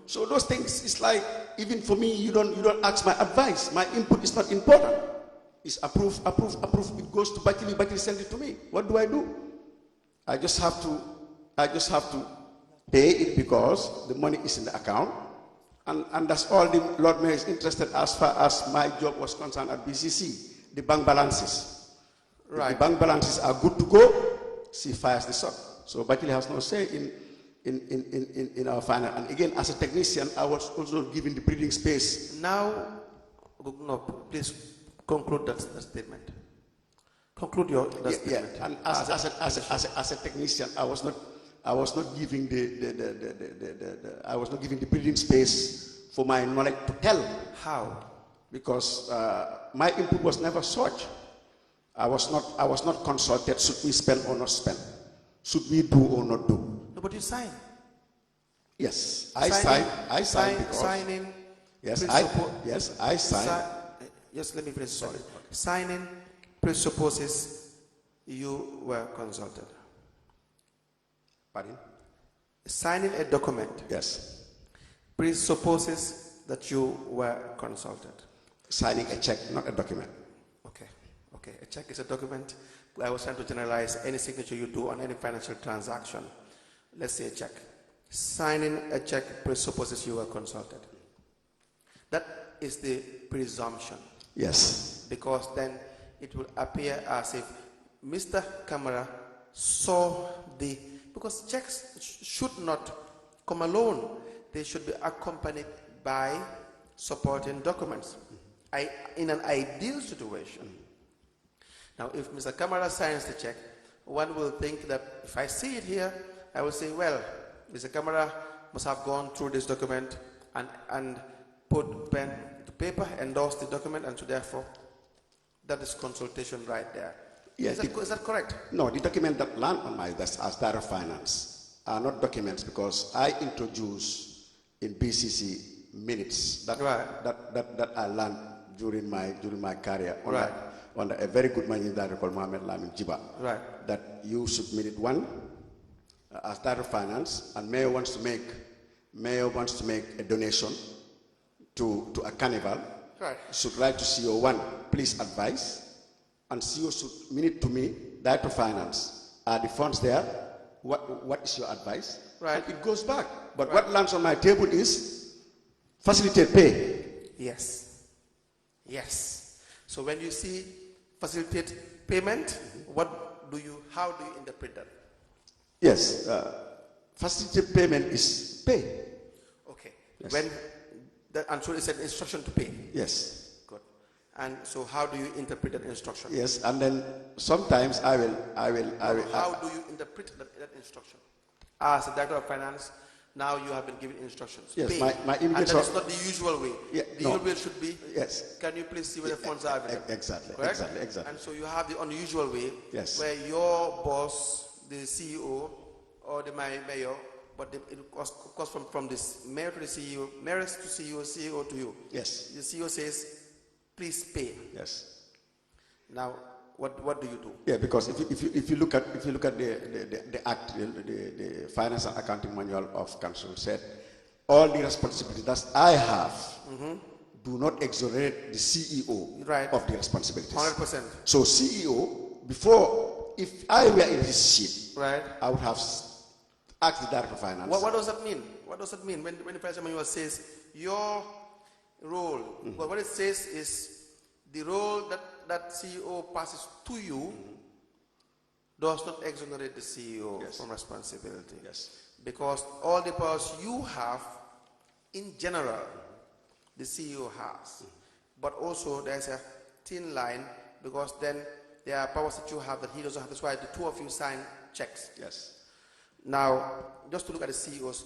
So those things, it's like, even for me, you don't ask my advice. My input is not important. It's approve. It goes to Batchily. Batchily send it to me. What do? I just have to pay it because the money is in the account, and that's all the Lord Mayor is interested as far as my job was concerned at BCC. The bank balances. Right. If the bank balances are good to go, she fires the shot. So Batchily has no say in our finance. And again, as a technician, I was also given the breathing space. Now, no, please. Conclude that statement. Conclude your statement. Yeah. And as a technician, I was not giving I was not giving the breathing space for my knowledge to tell. How? Because my input was never such. I was not consulted. Should we spend or not spend? Should we do or not do? No, but you sign. Yes, I sign because signing. Yes, I sign. Yes, let me finish. Sorry. Signing presupposes you were consulted. Pardon? Signing a document. Yes. Presupposes that you were consulted. Signing a check, not a document. Okay. A check is a document. I was trying to generalize any signature you do on any financial transaction. Let's say a check. Signing a check presupposes you were consulted. That is the presumption. Yes. Because then it will appear as if Mr. Camara saw because checks should not come alone. They should be accompanied by supporting documents. In an ideal situation. Now, if Mr. Camara signs the check, one will think that if I see it here, I will say, well, Mr. Camara must have gone through this document and put pen to paper, endorse the document, and so therefore, that is consultation right there. Yes, is that correct? No, the document that land on my desk as Director of Finance are not documents because I introduced in BCC minutes that I learned during my career under a very good managing director called Mohamed Lamin Jiba. Right. That you should minute one as Director of Finance, and Mayor wants to make a donation to a carnival. Right. Should write to CEO 1, please advise. And CEO should minute to me, Director of Finance, are the funds there? What is your advice? Right. And it goes back. But what lands on my table is facilitate pay. Yes. So when you see facilitate payment, how do you interpret that? Yes. Facilitate payment is pay. Yes. And so it's an instruction to pay. Yes. Good. And so how do you interpret that instruction? Yes, and then sometimes I will. How do you interpret that instruction? As a director of finance, now you have been given instructions. Yes, pay. my immediate. And that is not the usual way. Yeah, the usual way should be. Yes. Can you please see where the funds are available? Exactly. Correct? Exactly. And so you have the unusual way. Yes. Where your boss, the CEO, or the mayor, but it comes from this mayor to the CEO, mayor to CEO, CEO to you. Yes. The CEO says, please pay. Yes. Now, what do you do? Yeah, because if you look at the act, the finance and accounting manual of council said, all the responsibilities that I have do not exonerate the CEO of the responsibilities. 100%. So CEO, before, if I were in his seat, I would have asked the director of finance. What does that mean? What does that mean when the finance manual says your role? Well, what it says is the role that CEO passes to you does not exonerate the CEO from responsibility. Yes. Because all the powers you have, in general, the CEO has. But also there's a thin line, because then there are powers that you have that he doesn't have. That's why the two of you sign checks. Yes. Now, just to look at the CEO's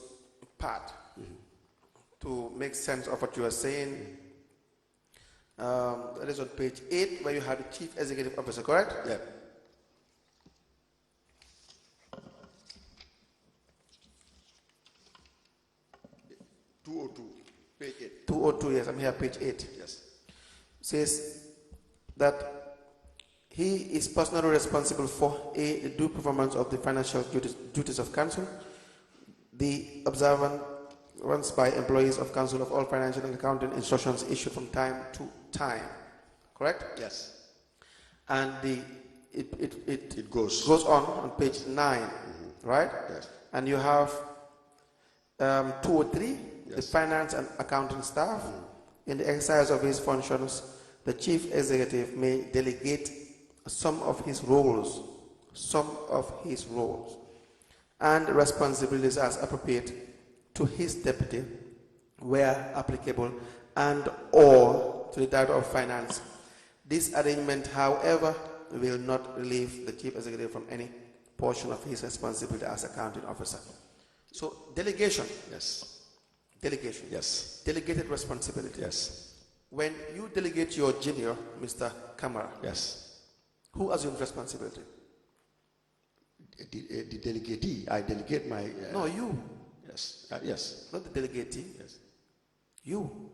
part, to make sense of what you are saying, that is on page 8, where you have the Chief Executive Officer, correct? Yeah. Page 8. 202, yes, I'm here, page 8. Yes. Says that he is personally responsible for A, the due performance of the financial duties of council, the observance by employees of council of all financial and accounting instructions issued from time to time. Correct? Yes. And it goes on page 9, right? Yes. And you have 203, the finance and accounting staff. In the exercise of his functions, the chief executive may delegate some of his roles and responsibilities as appropriate to his deputy where applicable, and or to the director of finance. This arrangement, however, will not relieve the chief executive from any portion of his responsibility as accounting officer. So delegation. Yes. Delegation. Yes. Delegated responsibility. Yes. When you delegate your junior, Mr. Camara, Yes. who assumes responsibility? The delegatee. I delegate my. No, you. Yes. Yes. Not the delegatee. Yes. You.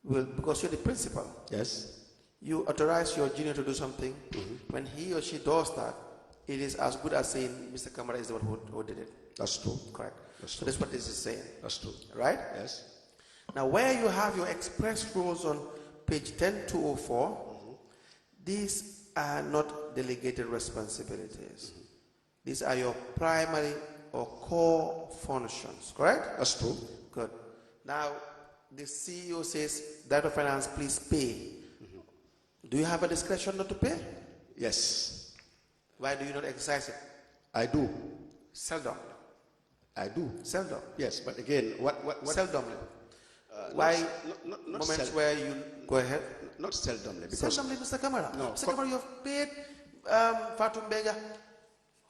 Well, because you're the principal. Yes. You authorize your junior to do something. When he or she does that, it is as good as saying Mr. Camara is the one who did it. That's true. Correct. That's So true. that's what this is saying. That's true. Right? Yes. Now, where you have your express rules on page 10204, these are not delegated responsibilities. These are your primary or core functions, correct? That's true. Good. Now, the CEO says, Director of Finance, please pay. Do you have a discretion not to pay? Yes. Why do you not exercise it? I do. Seldom. I do. Seldom. Yes, but again, what Seldomly. Why not moments where you go ahead? Not seldomly, because Seldomly, Mr. Camara. No, Mr. Camara, you have paid Fatou Mbega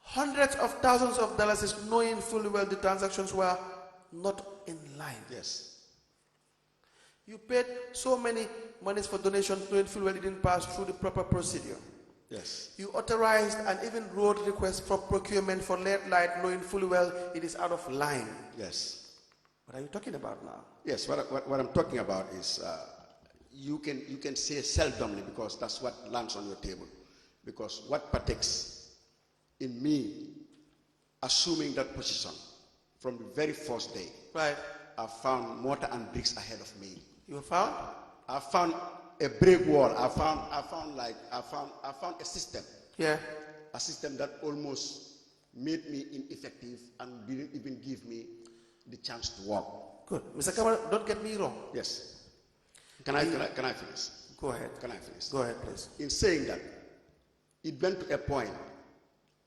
hundreds of thousands of dollars, knowing fully well the transactions were not in line. Yes. You paid so many monies for donations, knowing fully well it didn't pass through the proper procedure. Yes. You authorized and even wrote requests for procurement for lead light, knowing fully well it is out of line. Yes. What are you talking about now? Yes. What I'm talking about is you can say seldomly, because that's what lands on your table. Because what partakes in me assuming that position from the very first day, right? I found mortar and bricks ahead of me. You found? I found a brick wall. I found a system. Yeah. A system that almost made me ineffective and didn't even give me the chance to work. Good. Mr. Camara, don't get me wrong. Yes. Can I finish? Go ahead. Can I finish? Go ahead, please. In saying that, it went to a point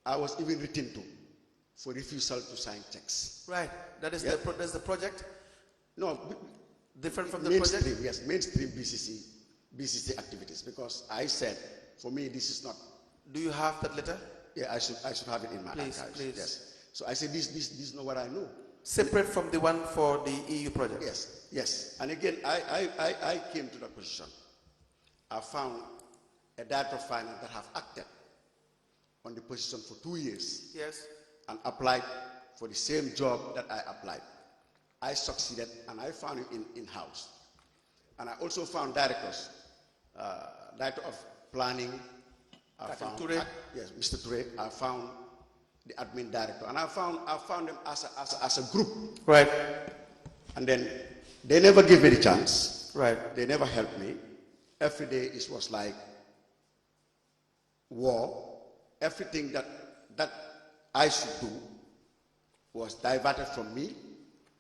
I was even written to for refusal to sign checks. Right. That is Yeah. that's the project. No, Different from the mainstream, project? yes, mainstream BCC activities, because I said, for me, this is not. Do you have that letter? Yeah, I should have it in my archives. Please. Yes. So I said, this is not what I know. Separate from the one for the EU project? Yes. And again, I came to the position. I found a director of finance that have acted on the position for 2 years. Yes. And applied for the same job that I applied. I succeeded, and I found him in-house. And I also found directors, director of planning. I found Toure. Yes, Mr. Toure. I found the admin director, and I found them as a group. Right. And then they never gave me the chance. Right. They never helped me. Every day it was like war. Everything that I should do was diverted from me.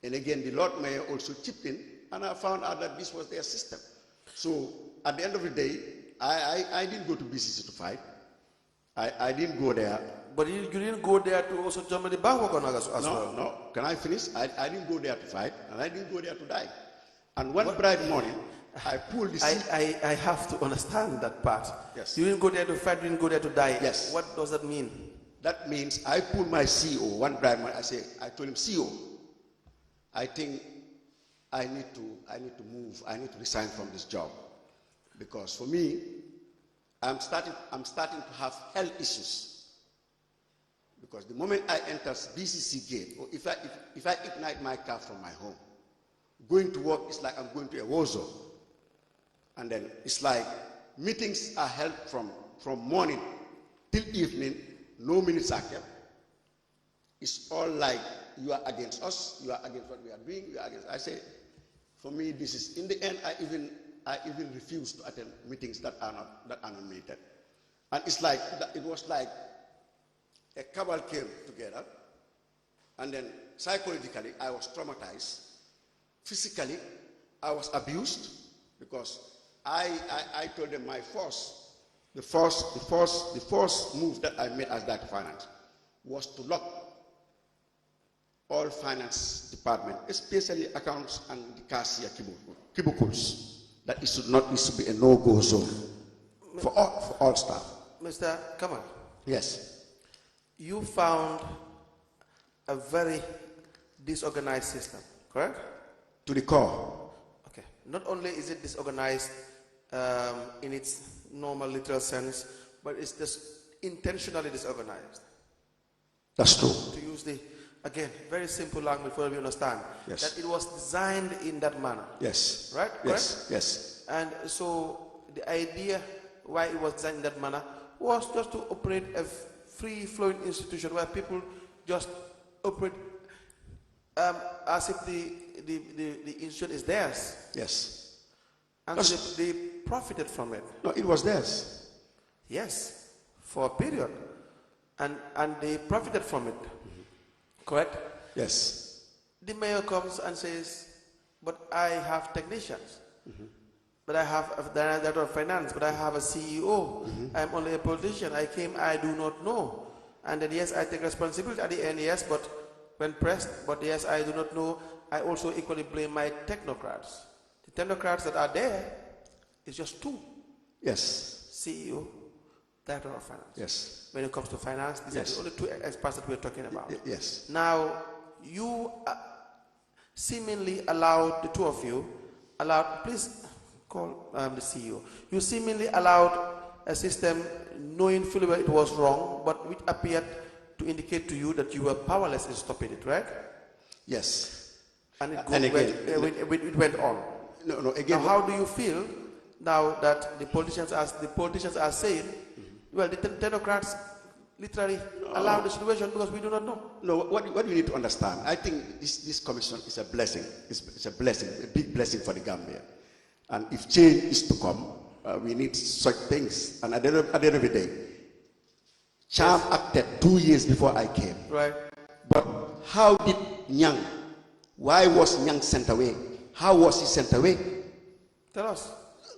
And again, the Lord Mayor also chipped in, and I found out that this was their system. So at the end of the day, I didn't go to BCC to fight. I didn't go there. But you didn't go there to also join the Bawagon as well? No. Can I finish? I didn't go there to fight, and I didn't go there to die. And one bright morning, I pulled the I have to understand that part. Yes. You didn't go there to fight, you didn't go there to die. Yes. What does that mean? That means I pulled my CEO one bright morning. I told him, CEO, I think I need to move. I need to resign from this job, because for me, I'm starting to have health issues. Because the moment I enter BCC gate, or if I ignite my car from my home, going to work is like I'm going to a war zone. And then it's like meetings are held from morning till evening, no minutes are kept. It's all like you are against us, you are against what we are doing, you are against. I say, for me, this is, in the end, I even refuse to attend meetings that are not nominated. And it's like, it was like a cabal came together, and then psychologically, I was traumatized. Physically, I was abused, because I told them the first move that I made as Director of Finance was to lock all finance department, especially accounts and the cashier cubicles, that it should be a no-go zone for all staff. Mr. Camara. Yes. You found a very disorganized system, correct? To the core. Okay. Not only is it disorganized in its normal literal sense, but it's just intentionally disorganized. That's true. To use the, again, very simple language for you to understand. Yes. That it was designed in that manner. Yes. Right? Yes. Correct? Yes. And so the idea why it was designed in that manner was just to operate a free-flowing institution where people just operate as if the institution is theirs. Yes. And so they profited from it. No, it was theirs. Yes, for a period. And they profited from it. Correct? Yes. The mayor comes and says, but I have technicians. But I have a director of finance, but I have a CEO. I'm only a politician. I do not know. And then yes, I take responsibility at the end, yes, but when pressed, but yes, I do not know. I also equally blame my technocrats. The technocrats that are there is just two. Yes. CEO, director of finance. Yes. When it comes to finance, these are the only two experts that we're talking about. Yes. Now, you seemingly allowed, the two of you, please call the CEO. You seemingly allowed a system knowing fully well it was wrong, but which appeared to indicate to you that you were powerless in stopping it, right? Yes. And it went on. No, again. Now, how do you feel now that the politicians are saying, well, the technocrats literally allow the situation because we do not know? No, what you need to understand, I think this commission is a blessing. It's a blessing, a big blessing for the Gambia. And if change is to come, we need such things. And at the end of the day, Cham acted 2 years before I came. Right. But how did Nyang, why was Nyang sent away? How was he sent away? Tell us.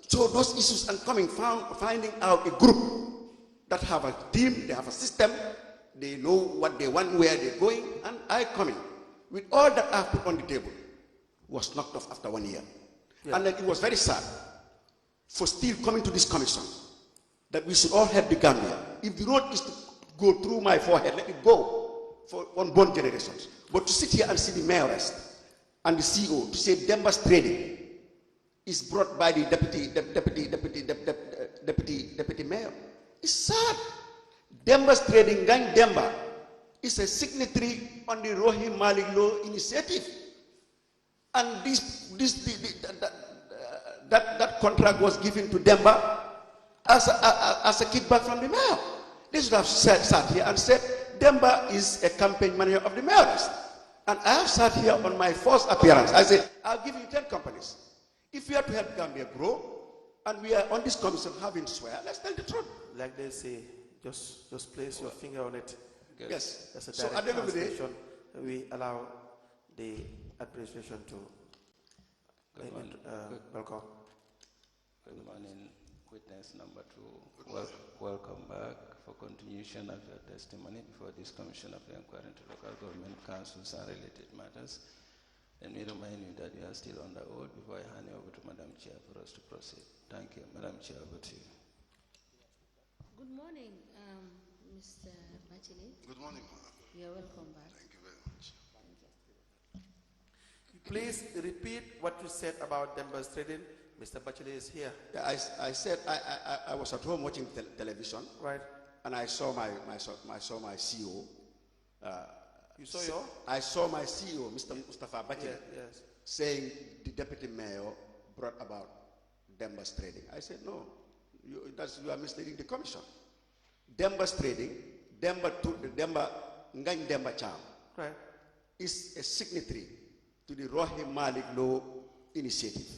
So those issues are coming, finding out a group that have a team, they have a system, they know what they want, where they're going, and I come in with all that I've put on the table. was knocked off after 1 year. Yeah. And then it was very sad for still coming to this commission that we should all help the Gambia. If the road is to go through my forehead, let it go for unborn generations. But to sit here and see the mayoress and the CEO to say Demba's trading is brought by the deputy mayor, it's sad. Demba's trading, Gang Demba, is a signatory on the Rohim Malik Law initiative. And that contract was given to Demba as a kickback from the mayor. They should have sat here and said, Demba is a campaign manager of the mayoress. And I have sat here on my first appearance. I said, I'll give you 10 companies. If we are to help Gambia grow, and we are on this commission having swear, let's tell the truth. Like they say, just place your finger on it. Yes. That's a So direct at the end of the day, translation. We allow the administration to welcome. Good morning, witness number 2. Welcome back for continuation of your testimony before this Commission of Inquiry into Local Government Councils and related matters. Let me remind you that you are still on the oath before I hand you over to Madam Chair for us to proceed. Thank you. Madam Chair, over to you. Good morning, Mr. Batchily. Good morning, Madam. You're welcome back. Thank you very much. Please repeat what you said about Demba's trading. Mr. Batchily is here. Yeah, I said I was at home watching television, right? And I saw my CEO. You saw your? I saw my CEO, Mr. Mustapha Batchily, yes, saying the deputy mayor brought about Demba's trading. I said, no, you are misleading the commission. Demba's trading, Demba Ngany Demba Cham, right, is a signatory to the Rohim Malik Law initiative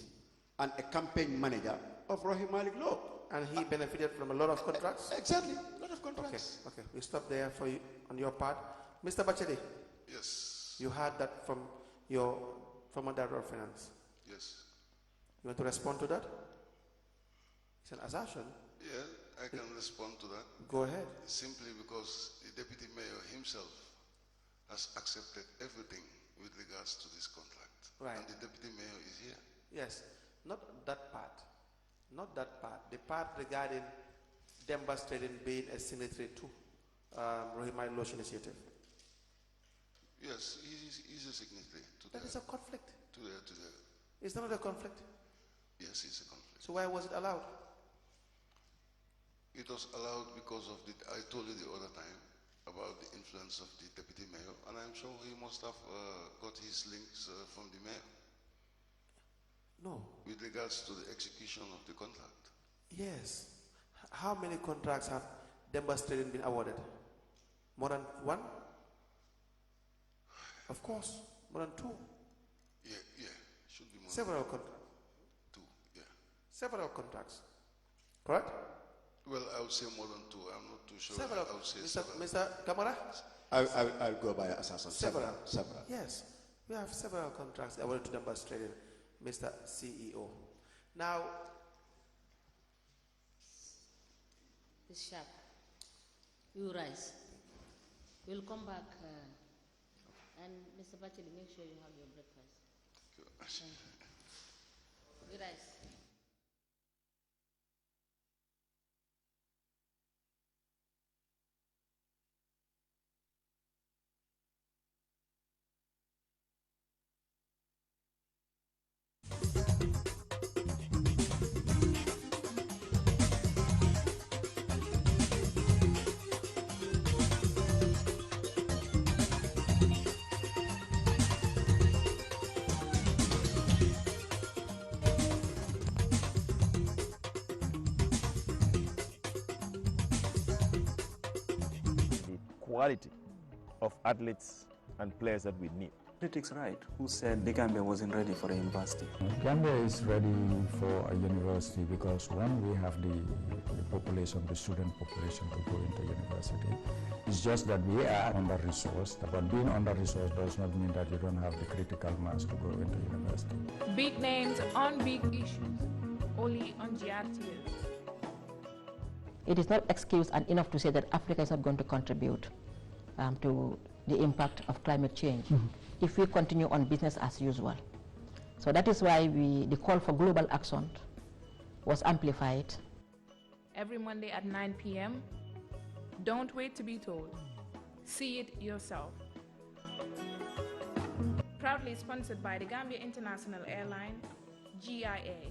and a campaign manager of Rohim Malik Law. And he benefited from a lot of contracts? Exactly, a lot of contracts. Okay, we stop there for you on your part. Mr. Batchily. Yes. You heard that from your former Director of Finance. Yes. You want to respond to that? It's an assertion. Yeah, I can respond to that. Go ahead. Simply because the Deputy Mayor himself has accepted everything with regards to this contract. Right. And the Deputy Mayor is here. Yes, not that part. Not that part. The part regarding Demba's trading being a signatory to Rohim Malik Law initiative. Yes, he's a signatory to that. That is a conflict. It's not a conflict. Yes, it's a conflict. So why was it allowed? It was allowed because of I told you the other time about the influence of the Deputy Mayor, and I'm sure he must have got his links from the Mayor. No. With regards to the execution of the contract. Yes. How many contracts have Demba's trading been awarded? More than one? Of course, more than 2. Yeah, should be more. Several contracts. 2, yeah. Several contracts. Correct? Well, I would say more than 2. I'm not too sure. Several. I would say several. Mr. Camara? I'll go by assassin. Several. Yes, we have several contracts awarded to Demba's trading, Mr. CEO. Now, It's sharp. You rise. We'll come back. And Mr. Batchily, make sure you have your breakfast. Thank you. You rise. Quality of athletes and players that we need. Critics right, who said the Gambia wasn't ready for a university. Gambia is ready for a university because one, we have the population, the student population to go into university. It's just that we are under-resourced, but being under-resourced does not mean that you don't have the critical mass to go into university. Big names on big issues, only on GRTS. It is not excuse and enough to say that Africa is not going to contribute to the impact of climate change if we continue on business as usual. So that is why the call for global action was amplified. Every Monday at 9 p.m. Don't wait to be told. See it yourself. Proudly sponsored by the Gambia International Airline, GIA.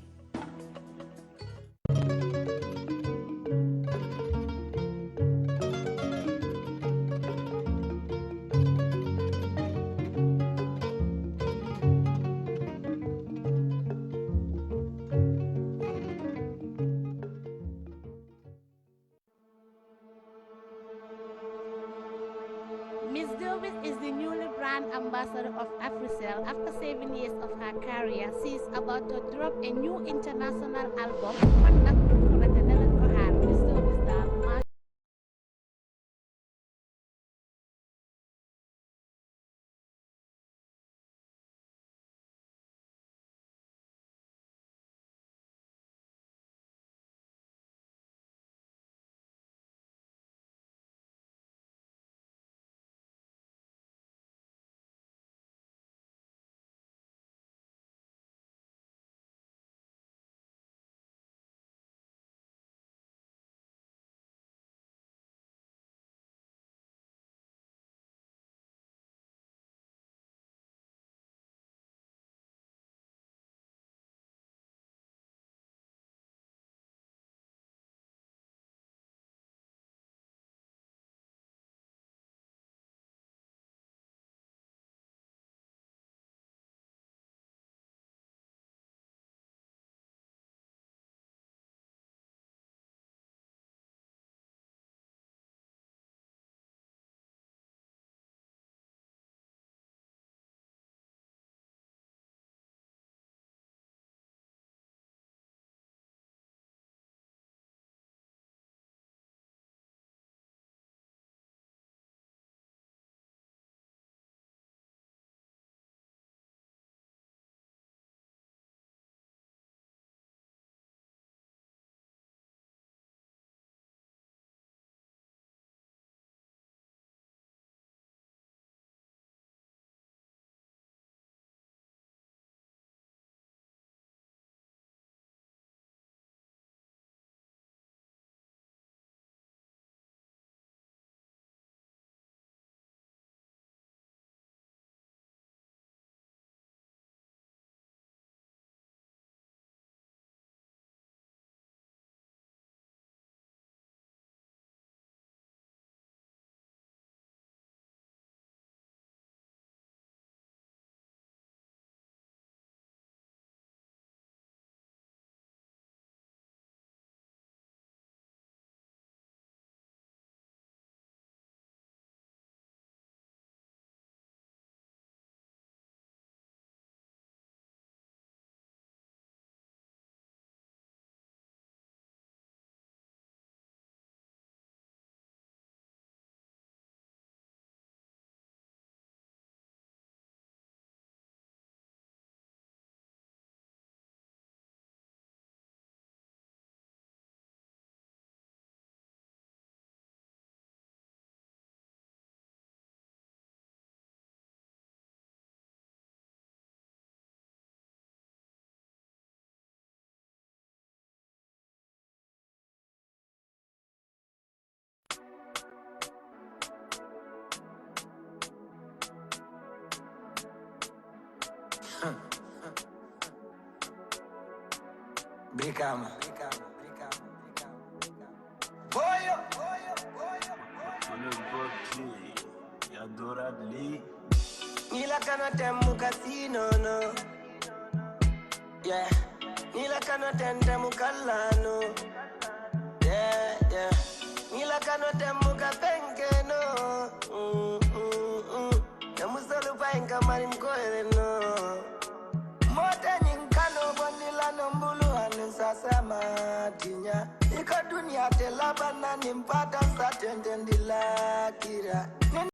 Ms. Davis is the newly brand ambassador of AfriCell. After 7 years of her career, she is about to drop a new international album. Ms. Davis Bricama. Nila kana temu casino no. Yeah. Nila kana temu kalano. Yeah, yeah. Nila kana temu kapenge no. Temu solo pa inka mari mkoere no. Mote ninkano bonila nombulu sasama tinya. Ika dunia telabana nimpata satendendila kira.